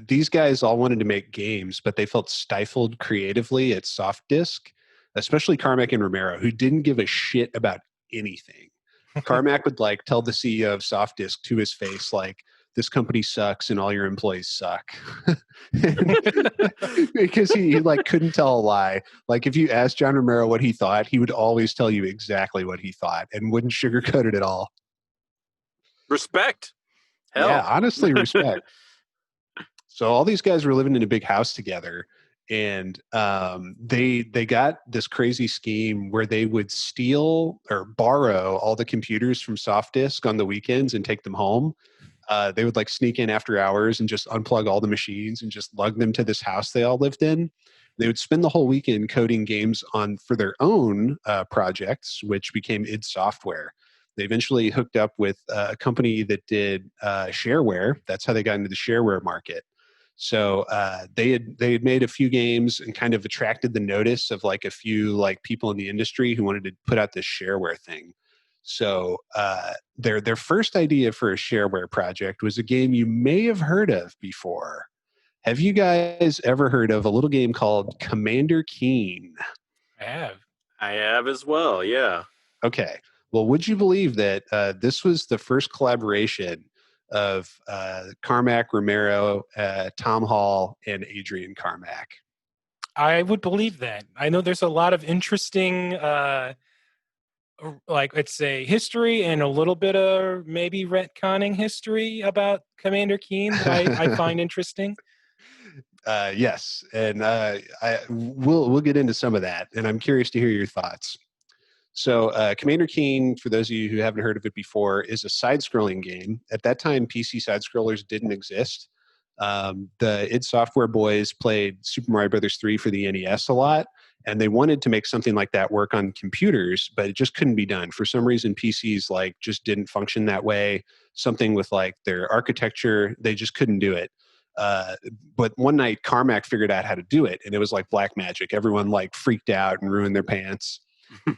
these guys all wanted to make games, but they felt stifled creatively at Soft Disk, especially Carmack and Romero, who didn't give a shit about anything. Carmack would like tell the CEO of Soft Disk to his face, like, this company sucks and all your employees suck. Because he like couldn't tell a lie. Like if you asked John Romero what he thought, he would always tell you exactly what he thought and wouldn't sugarcoat it at all. Respect. Hell. Yeah, honestly, respect. So all these guys were living in a big house together, and they got this crazy scheme where they would steal or borrow all the computers from SoftDisk on the weekends and take them home. They would like sneak in after hours and just unplug all the machines and just lug them to this house they all lived in. They would spend the whole weekend coding games for their own projects, which became id Software. They eventually hooked up with a company that did shareware. That's how they got into the shareware market. So they had made a few games and kind of attracted the notice of like a few like people in the industry who wanted to put out this shareware thing. So their first idea for a shareware project was a game you may have heard of before. Have you guys ever heard of a little game called Commander Keen? I I have as well, yeah. Okay. Well, would you believe that this was the first collaboration of Carmack, Romero, Tom Hall, and Adrian Carmack? I would believe that. I know there's a lot of interesting, like let's say, history and a little bit of maybe retconning history about Commander Keen that I find interesting. Yes, and we'll get into some of that, and I'm curious to hear your thoughts. So, Commander Keen, for those of you who haven't heard of it before, is a side-scrolling game. At that time, PC side-scrollers didn't exist. The id Software boys played Super Mario Brothers 3 for the NES a lot, and they wanted to make something like that work on computers, but it just couldn't be done. For some reason, PCs like just didn't function that way. Something with like their architecture, they just couldn't do it. But one night, Carmack figured out how to do it, and it was like black magic. Everyone like freaked out and ruined their pants.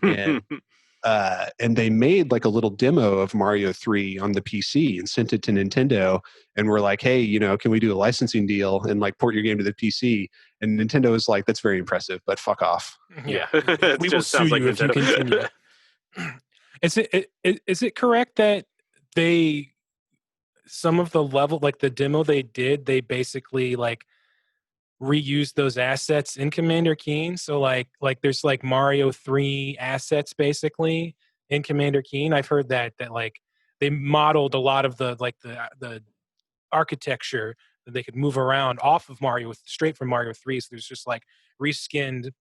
And they made like a little demo of Mario 3 on the PC and sent it to Nintendo, and were like, hey, can we do a licensing deal and like port your game to the PC? And Nintendo was like, that's very impressive, but fuck off. Yeah. We will sue you if you continue. Is it correct that some of the level, like the demo they did, they basically like reuse those assets in Commander Keen? So like there's like Mario 3 assets basically in Commander Keen. I've heard that like they modeled a lot of the like the architecture that they could move around off of straight from Mario 3. So there's just like reskinned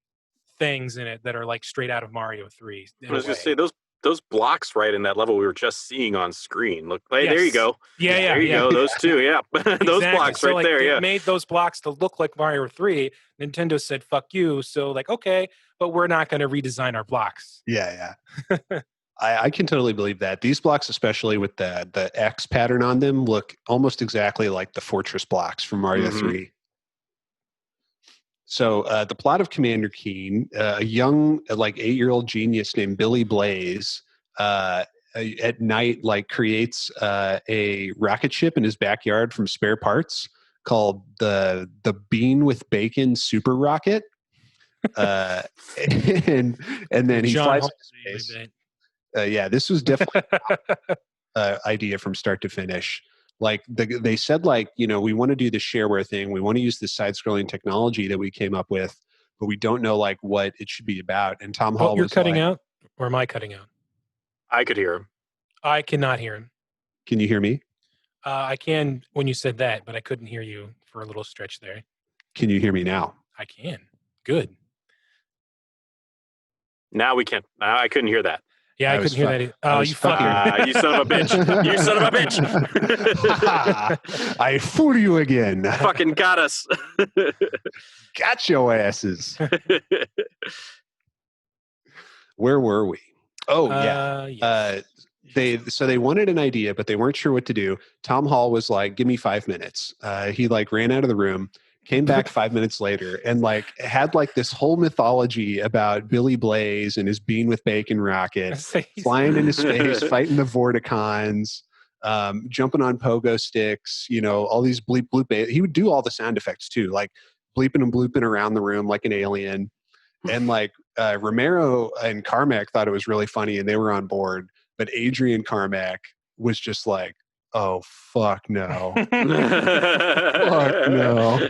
things in it that are like straight out of Mario 3. I was going to say those blocks right in that level we were just seeing on screen. Look, hey, Yes. there you go. Yeah, there you go. Those two, yeah. Those blocks so right like, there, they yeah. made those blocks to look like Mario 3. Nintendo said, fuck you. So like, okay, but we're not going to redesign our blocks. Yeah. I can totally believe that. These blocks, especially with the X pattern on them, look almost exactly like the fortress blocks from Mario 3. So the plot of Commander Keen, a young, like 8-year-old genius named Billy Blaze, at night, like creates a rocket ship in his backyard from spare parts called the Bean with Bacon Super Rocket, and then he flies into space. Yeah, this was definitely an idea from start to finish. Like they said, like, we want to do the shareware thing. We want to use the side-scrolling technology that we came up with, but we don't know like what it should be about. And Tom Hall you're was cutting like, out, or am I cutting out? I could hear him. I cannot hear him. Can you hear me? I can when you said that, but I couldn't hear you for a little stretch there. Can you hear me now? I can. Good. Now we can. I couldn't hear that. Yeah, I couldn't hear that. Oh, you fucking... you son of a bitch. You son of a bitch. I fool you again. Fucking got us. Got your asses. Where were we? Oh, yeah. Yes. They wanted an idea, but they weren't sure what to do. Tom Hall was like, give me 5 minutes. He like ran out of the room, came back 5 minutes later, and like had like this whole mythology about Billy Blaze and his bean with bacon rocket, flying into space, fighting the Vorticons, jumping on pogo sticks, all these bleep bloop. He would do all the sound effects too, like bleeping and blooping around the room like an alien. And like Romero and Carmack thought it was really funny and they were on board. But Adrian Carmack was just like, oh, fuck no. Fuck no.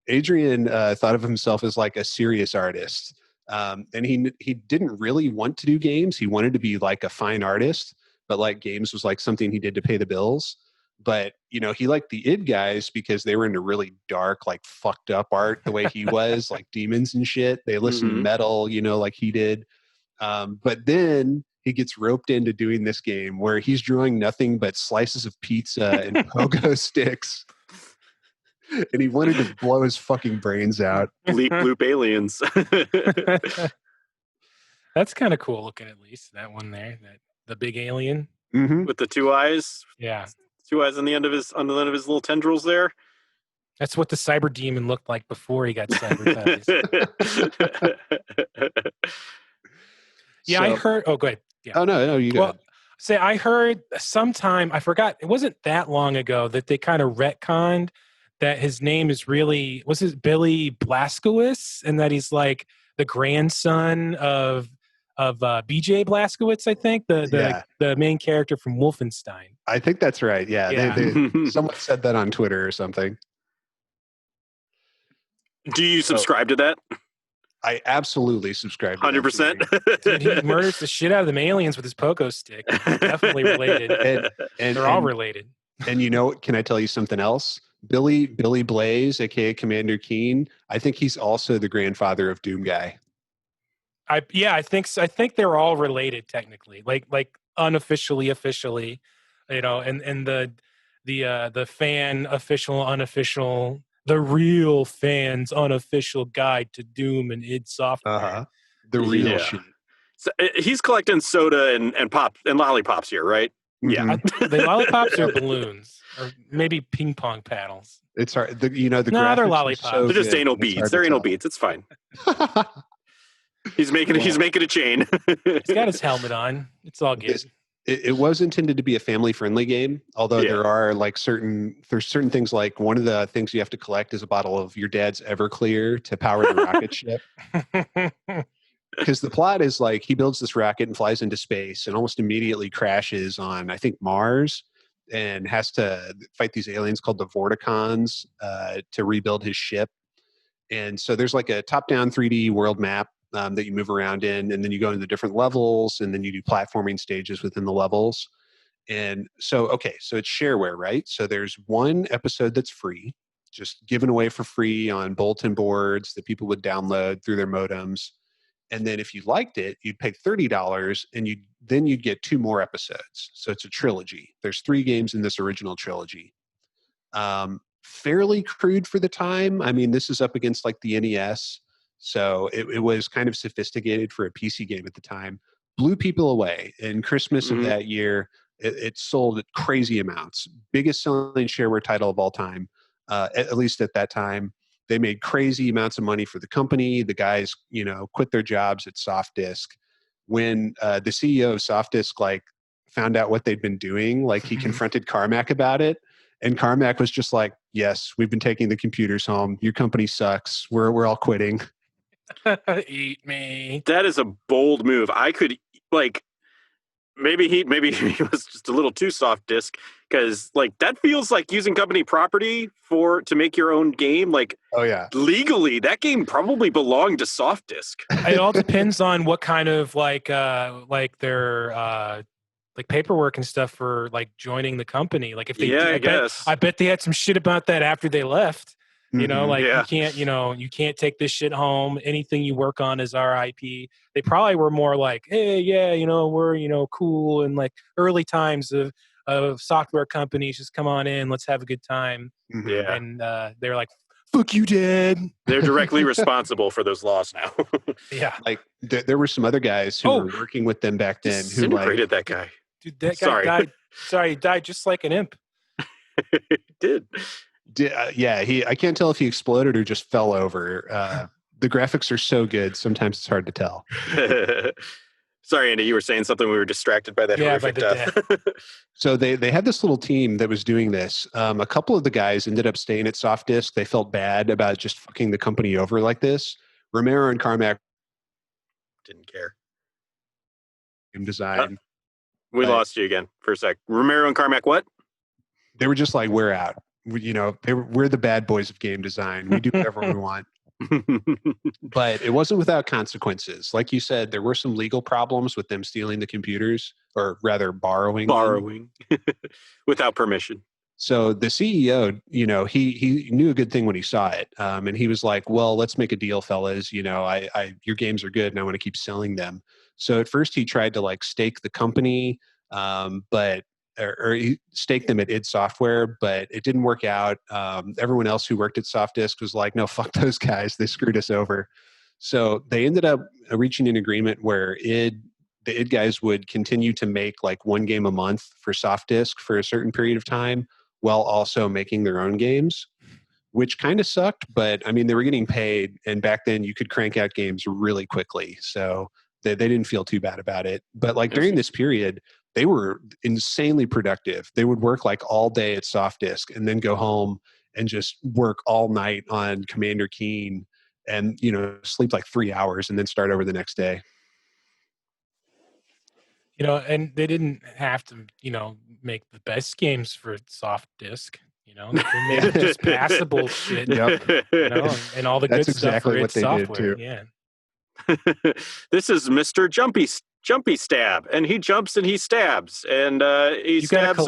Adrian thought of himself as like a serious artist. And he didn't really want to do games. He wanted to be like a fine artist, but like games was like something he did to pay the bills. But, he liked the id guys because they were into really dark, like fucked up art the way he was, like demons and shit. They listened to metal, like he did. But then he gets roped into doing this game where he's drawing nothing but slices of pizza and pogo sticks. And he wanted to blow his fucking brains out. Bleep bloop aliens. That's kind of cool looking, at least. That one there, the big alien. Mm-hmm. With the 2 eyes. Yeah. 2 eyes on the end of his little tendrils there. That's what the CyberDemon looked like before he got cyberized. Yeah, I heard. Oh, go ahead. Yeah. Oh no, you go. Well, I heard sometime, I forgot, it wasn't that long ago that they kind of retconned that his name is really, was it Billy Blazkowicz, and that he's like the grandson of BJ Blazkowicz, I think, the main character from Wolfenstein. I think that's right. Yeah. Someone said that on Twitter or something. Do you subscribe to that? I absolutely subscribe to 100%. Dude, he murders the shit out of them aliens with his pogo stick. Definitely related. And they're all related. And can I tell you something else? Billy Blaze, aka Commander Keen, I think he's also the grandfather of DOOMGuy. I think so. I think they're all related technically, like unofficially, officially, and the fan official, unofficial, the real fans unofficial guide to Doom and id Software. The real shit. So, he's collecting soda and pop and lollipops here, right? Mm-hmm. Yeah, the lollipops are balloons, or maybe ping pong paddles. It's hard. They're lollipops. So they're just anal beads. They're anal beads. It's fine. He's making a chain. He's got his helmet on. It's all good. It was intended to be a family-friendly game, although there are like certain things, like one of the things you have to collect is a bottle of your dad's Everclear to power the rocket ship. Because the plot is like he builds this rocket and flies into space and almost immediately crashes on, I think, Mars, and has to fight these aliens called the Vorticons to rebuild his ship. And so there's like a top-down 3D world map that you move around in, and then you go into different levels, and then you do platforming stages within the levels. And so it's shareware, right? So there's one episode that's free, just given away for free on bulletin boards that people would download through their modems. And then if you liked it, you'd pay $30, and you'd get 2 more episodes. So it's a trilogy. There's 3 games in this original trilogy. Fairly crude for the time. I mean, this is up against like the NES. So it was kind of sophisticated for a PC game at the time. Blew people away. In Christmas of that year, it sold at crazy amounts. Biggest selling shareware title of all time, at least at that time. They made crazy amounts of money for the company. The guys, quit their jobs at SoftDisk. When the CEO of SoftDisk found out what they'd been doing, he confronted Carmack about it. And Carmack was just like, yes, we've been taking the computers home. Your company sucks. We're all quitting. Eat me. That is a bold move. I could maybe he was just a little too soft disk, because that feels like using company property to make your own game. Oh yeah, legally that game probably belonged to soft disk. It all depends on what kind of their paperwork and stuff for joining the company. If they I guess. I bet they had some shit about that after they left. You know, like Yeah. you can't take this shit home. Anything you work on is our IP. They probably were more like, hey, yeah, we're cool, and like early times of software companies, just come on in, let's have a good time. Yeah. And they're like, fuck you, Dad. They're directly responsible for those laws now. Yeah. Like there were some other guys who were working with them back then who disintegrated that guy. Dude, that guy died. Sorry, he died just like an imp. He did. I can't tell if he exploded or just fell over. The graphics are so good, sometimes it's hard to tell. Sorry, Andy, you were saying something. We were distracted by that horrific death. So they had this little team that was doing this. A couple of the guys ended up staying at Soft Disk. They felt bad about just fucking the company over like this. Romero and Carmack didn't care. Game design. We lost you again for a sec. Romero and Carmack, what? They were just like, we're out. We're the bad boys of game design. We do whatever we want. But it wasn't without consequences. Like you said, there were some legal problems with them stealing the computers, or rather borrowing without permission. So the CEO, he knew a good thing when he saw it, and he was like, well, let's make a deal, fellas. Your games are good and I want to keep selling them. So at first he tried to like stake the company, or he staked them at id Software, but it didn't work out. Everyone else who worked at Soft Disk was like, no, fuck those guys. They screwed us over. So they ended up reaching an agreement where the id guys would continue to make like one game a month for Soft Disk for a certain period of time while also making their own games, which kind of sucked. But I mean, they were getting paid, and back then you could crank out games really quickly. So they didn't feel too bad about it. But like during this period, they were insanely productive. They would work like all day at Soft Disk and then go home and just work all night on Commander Keen and, sleep like 3 hours and then start over the next day. And they didn't have to, make the best games for Soft Disk. They made just passable shit. Yep. And all the That's good stuff for exactly what its they software. did too. Yeah. This is Mr. Jumpy Stab, and he jumps and he stabs, and he stabs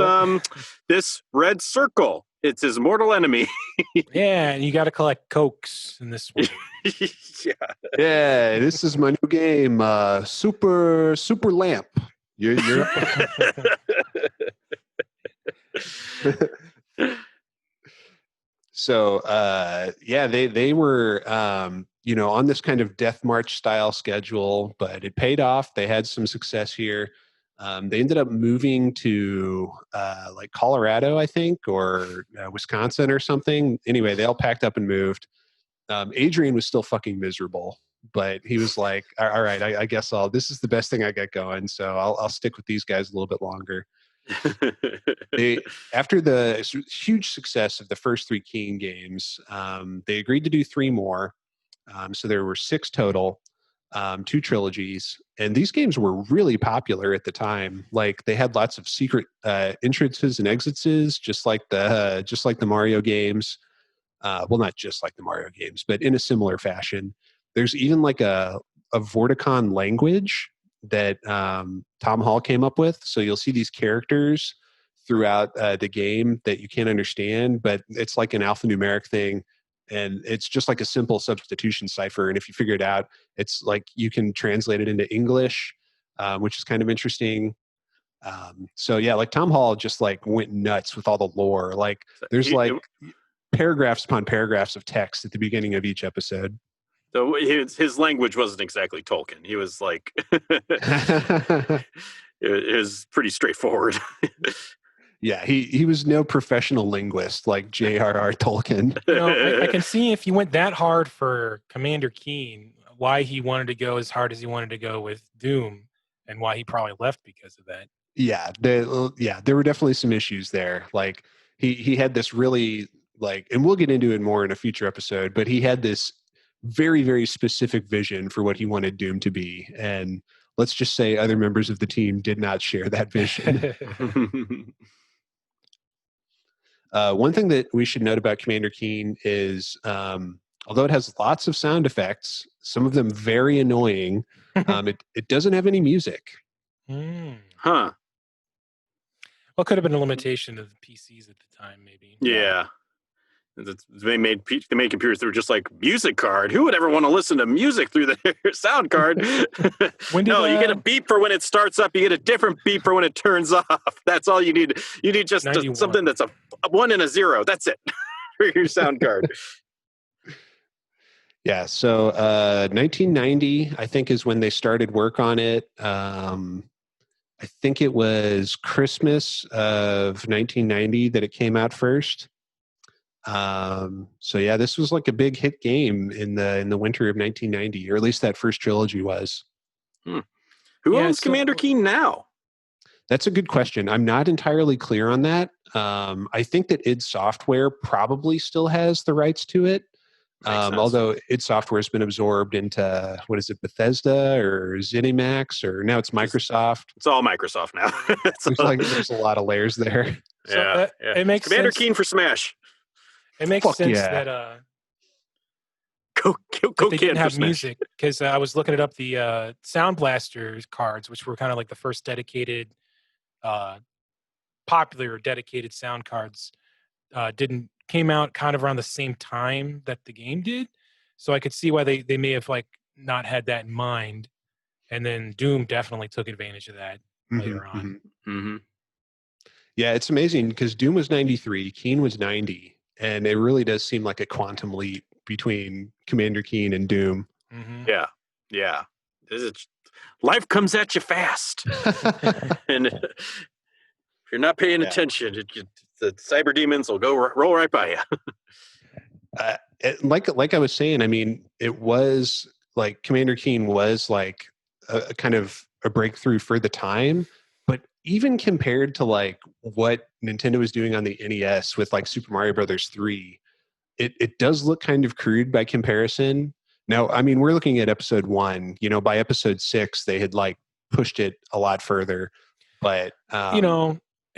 this red circle. It's his mortal enemy. Yeah, and you got to collect cokes in this one. Yeah, this is my new game, Super Lamp. You're So they were on this kind of death march style schedule, but it paid off. They had some success here. They ended up moving to like Colorado, I think, or Wisconsin or something. Anyway, they all packed up and moved. Adrian was still fucking miserable, but he was like, all right, I guess this is the best thing I got going. So I'll stick with these guys a little bit longer. After the huge success of the first 3 Keen games, they agreed to do 3 more. So there were 6 total, 2 trilogies, and these games were really popular at the time. Like they had lots of secret entrances and exits, just like the Mario games. Well, not just like the Mario games, but in a similar fashion. There's even like a Vorticon language that Tom Hall came up with. So you'll see these characters throughout the game that you can't understand, but it's like an alphanumeric thing. And it's just like a simple substitution cipher. And if you figure it out, it's like you can translate it into English, which is kind of interesting. So yeah, like Tom Hall just like went nuts with all the lore. Like there's paragraphs upon paragraphs of text at the beginning of each episode. So his language wasn't exactly Tolkien. He was like, it was pretty straightforward. Yeah, he was no professional linguist like J.R.R. Tolkien. I can see if you went that hard for Commander Keen, why he wanted to go as hard as he wanted to go with Doom, and why he probably left because of that. Yeah, there were definitely some issues there. Like he had this really and we'll get into it more in a future episode, but he had this very, very specific vision for what he wanted Doom to be. And let's just say other members of the team did not share that vision. One thing that we should note about Commander Keen is, although it has lots of sound effects, some of them very annoying, it doesn't have any music. Huh. Well, it could have been a limitation of the PCs at the time, maybe. Yeah. They made computers that were just like music card. Who would ever want to listen to music through their sound card? No, you get a beep for when it starts up. You get a different beep for when it turns off. That's all you need. You need just something that's a 1 and a 0. That's it for your sound card. Yeah, so 1990, I think, is when they started work on it. I think it was Christmas of 1990 that it came out first. So yeah, this was like a big hit game in the winter of 1990, or at least that first trilogy was. Who owns Commander Keen now? That's a good question. I'm not entirely clear on that. I think that id Software probably still has the rights to it. Although id Software has been absorbed into, what is it, Bethesda or ZeniMax, or now it's Microsoft. It's all Microsoft now. There's a lot of layers there. So it makes Commander sense. Keen for Smash. It makes sense that they didn't have music, because I was looking it up. The Sound Blaster cards, which were kind of like the first dedicated, popular dedicated sound cards, came out kind of around the same time that the game did. So I could see why they may have like not had that in mind. And then Doom definitely took advantage of that later on. Mm-hmm. Yeah, it's amazing because Doom was 93, Keen was 90. And it really does seem like a quantum leap between Commander Keen and Doom. Mm-hmm. Yeah. Life comes at you fast. And if you're not paying attention, the cyber demons will roll right by you. Like I was saying, I mean, it was like Commander Keen was like a kind of a breakthrough for the time. But even compared to like what Nintendo was doing on the NES with like Super Mario Brothers 3, it does look kind of crude by comparison. Now, I mean, we're looking at episode 1. You know, by episode 6, they had like pushed it a lot further. But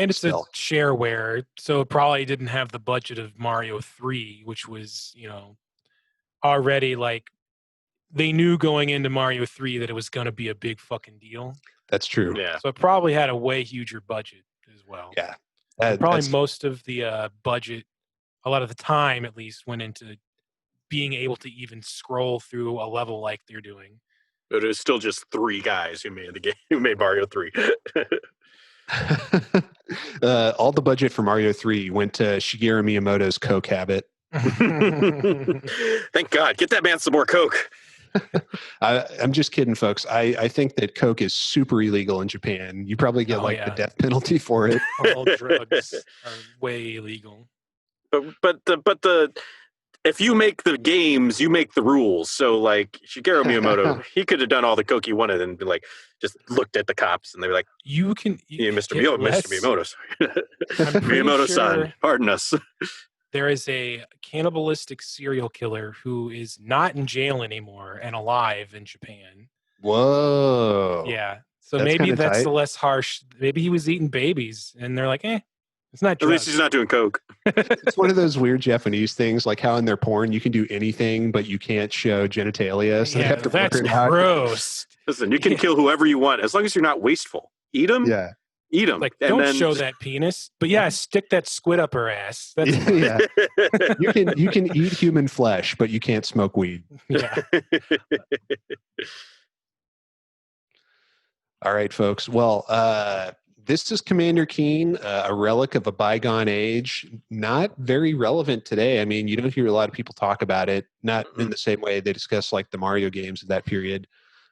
and it's a shareware, so it probably didn't have the budget of Mario 3, which was, already like they knew going into Mario 3 that it was going to be a big fucking deal. That's true. Yeah. So it probably had a way huger budget as well. Yeah. Probably most of the budget, a lot of the time at least, went into being able to even scroll through a level like they're doing. But it was still just 3 guys who made the game, who made Mario 3. All the budget for Mario 3 went to Shigeru Miyamoto's Coke habit. Thank God. Get that man some more Coke. I'm just kidding, folks. I think that Coke is super illegal in Japan. You probably get the death penalty for it. All drugs are way illegal. But if you make the games, you make the rules. So like Shigeru Miyamoto, he could have done all the Coke he wanted and be like, just looked at the cops and they were like, Mr. Miyamoto, sorry. Miyamoto-san, pardon us. There is a cannibalistic serial killer who is not in jail anymore and alive in Japan. Whoa. Yeah. So maybe that's the less harsh. Maybe he was eating babies and they're like, it's not drugs. At least he's not doing Coke. It's one of those weird Japanese things, like how in their porn you can do anything, but you can't show genitalia. So they have to that's gross. Listen, you can kill whoever you want as long as you're not wasteful. Eat them. Yeah. Eat them. Like, don't show that penis, but stick that squid up her ass. That's you can eat human flesh, but you can't smoke weed. Yeah. All right, folks. Well, this is Commander Keen, a relic of a bygone age. Not very relevant today. I mean, you don't hear a lot of people talk about it, not in the same way they discuss like the Mario games of that period.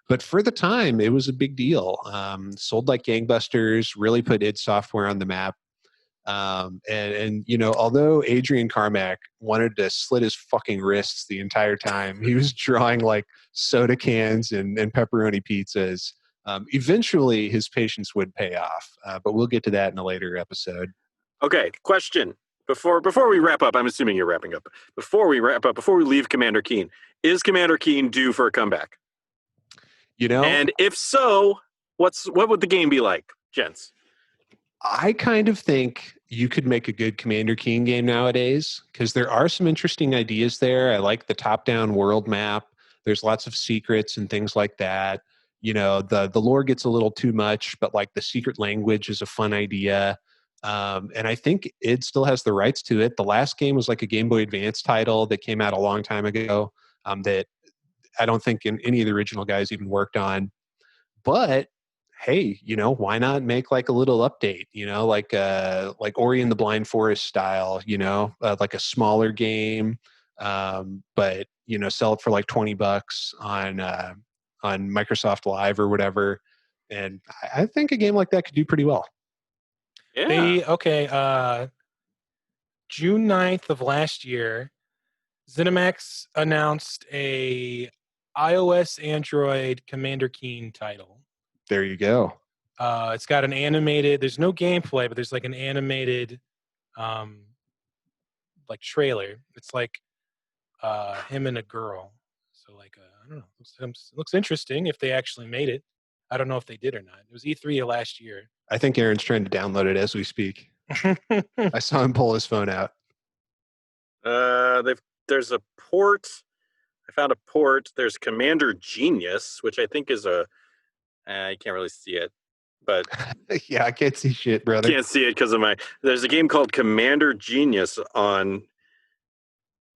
But for the time, it was a big deal. Sold like gangbusters, really put id Software on the map. And although Adrian Carmack wanted to slit his fucking wrists the entire time, he was drawing like soda cans and pepperoni pizzas. Eventually, his patience would pay off. But we'll get to that in a later episode. Okay, question. Before we wrap up, I'm assuming you're wrapping up. Before we leave Commander Keen, is Commander Keen due for a comeback? And if so, what would the game be like, gents? I kind of think you could make a good Commander Keen game nowadays because there are some interesting ideas there. I like the top-down world map. There's lots of secrets and things like that. The lore gets a little too much, but like the secret language is a fun idea. And I think it still has the rights to it. The last game was like a Game Boy Advance title that came out a long time ago that I don't think any of the original guys even worked on. But hey, why not make like a little update? Like Ori and the Blind Forest style. Like a smaller game, but sell it for like $20 on Microsoft Live or whatever. And I think a game like that could do pretty well. Yeah. June 9th of last year, ZeniMax announced a iOS Android Commander Keen title. There you go. It's got an animated, there's no gameplay, but there's like an animated like trailer. It's like him and a girl. So like I don't know. Looks interesting if they actually made it. I don't know if they did or not. It was E3 of last year. I think Aaron's trying to download it as we speak. I saw him pull his phone out. There's a port. I found a port. There's Commander Genius, which I think is you can't really see it, but yeah, I can't see shit, brother. Can't see it because of there's a game called Commander Genius on.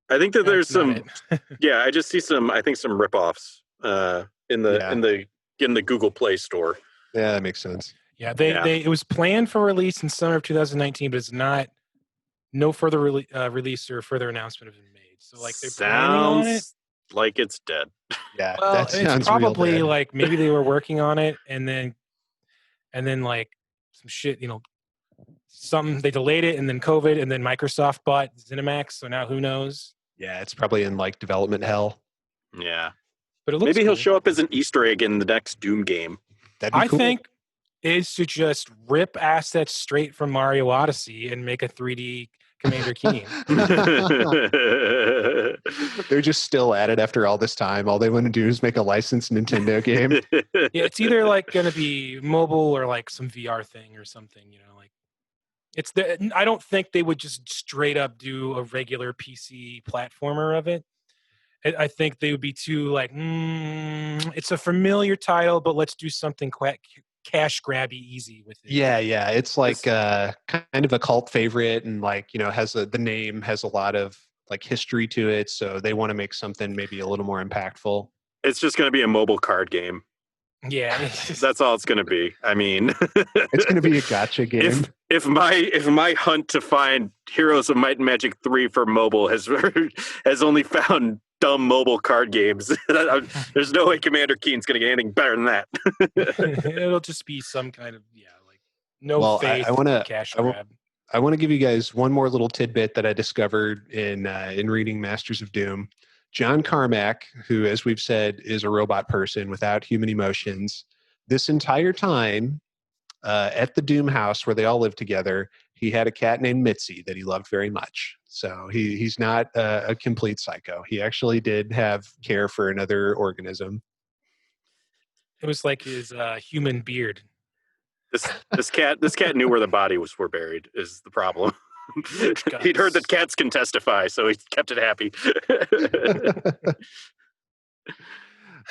I think that there's some. Yeah, I just see some ripoffs in the Google Play Store. Yeah, that makes sense. Yeah, it was planned for release in summer of 2019, but it's not. No further release or further announcement have been made. So like they're planning on it. Like it's dead. Yeah, well, that sounds it's probably real dead. like maybe they were working on it and then like some shit, something they delayed it and then COVID and then Microsoft bought ZeniMax. So now who knows? Yeah, it's probably in like development hell. Yeah, but it looks maybe he'll show up as an Easter egg in the next Doom game. That'd be cool. I think is to just rip assets straight from Mario Odyssey and make a 3D Commander Keen. They're just still at it after all this time. All they want to do is make a licensed Nintendo game. Yeah, it's either like going to be mobile or like some VR thing or something, like I don't think they would just straight up do a regular PC platformer of it. I think they would be too like, it's a familiar title, but let's do something cash grabby easy with it. Yeah. It's like kind of a cult favorite and like, the name has a lot of like history to it. So they want to make something maybe a little more impactful. It's just going to be a mobile card game. Yeah. That's all it's going to be. I mean, it's going to be a gotcha game. If my hunt to find Heroes of Might and Magic 3 for mobile has only found dumb mobile card games, there's no way Commander Keen's going to get anything better than that. It'll just be some kind of faith cash grab. I want to give you guys one more little tidbit that I discovered in reading Masters of Doom. John Carmack, who, as we've said, is a robot person without human emotions, this entire time at the Doom house where they all live together, he had a cat named Mitzi that he loved very much. So he's not a complete psycho. He actually did have care for another organism. It was like his human beard. This cat knew where the bodies were buried is the problem. He'd heard that cats can testify, so he kept it happy.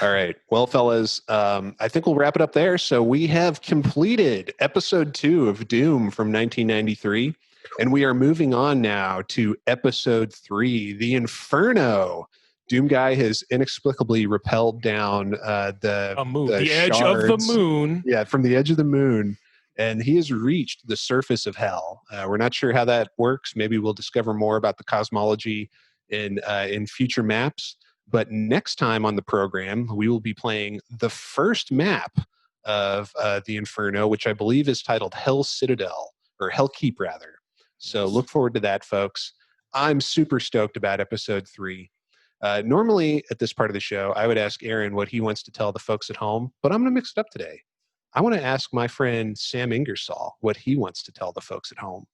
All right. Well, fellas, I think we'll wrap it up there. So we have completed episode 2 of Doom from 1993, and we are moving on now to episode 3, The Inferno. DOOMGuy has inexplicably rappelled down the edge of the moon. Yeah, from the edge of the moon. And he has reached the surface of hell. We're not sure how that works. Maybe we'll discover more about the cosmology in future maps. But next time on the program, we will be playing the first map of the Inferno, which I believe is titled Hell Citadel, or Hellkeep, rather. So look forward to that, folks. I'm super stoked about episode 3. Normally, at this part of the show, I would ask Aaron what he wants to tell the folks at home, but I'm going to mix it up today. I want to ask my friend Sam Ingersoll what he wants to tell the folks at home.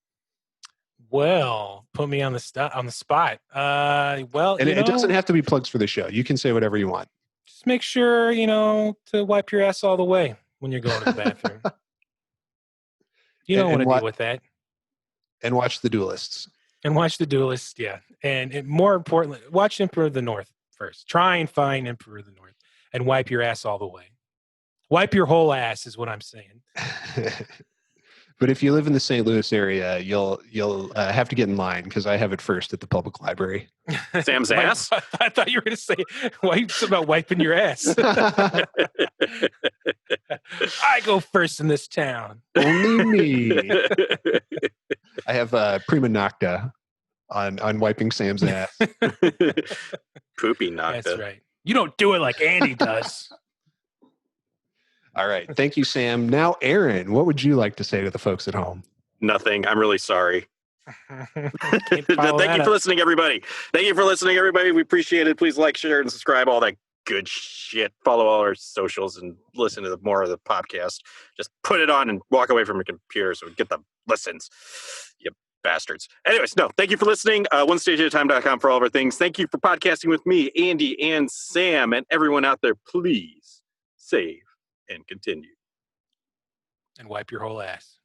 Well, put me on the spot. It doesn't have to be plugs for the show. You can say whatever you want. Just make sure, to wipe your ass all the way when you're going to the bathroom. You don't want to deal with that. And watch The Duelists. Yeah. And more importantly, watch Emperor of the North first. Try and find Emperor of the North and wipe your ass all the way. Wipe your whole ass is what I'm saying. But if you live in the St. Louis area, you'll have to get in line because I have it first at the public library. Sam's ass? I thought you were going to say something about wiping your ass. I go first in this town. Only me. I have prima nocta on wiping Sam's ass. Poopy nocta. That's right. You don't do it like Andy does. All right. Thank you, Sam. Now, Aaron, what would you like to say to the folks at home? Nothing. I'm really sorry. Thank you for listening, everybody. Thank you for listening, everybody. We appreciate it. Please like, share, and subscribe. All that good shit. Follow all our socials and listen to more of the podcast. Just put it on and walk away from your computer so we get the listens. You bastards. Anyways, no, thank you for listening. OneStageAtAtime.com for all of our things. Thank you for podcasting with me, Andy, and Sam, and everyone out there. Please save and continue. And wipe your whole ass.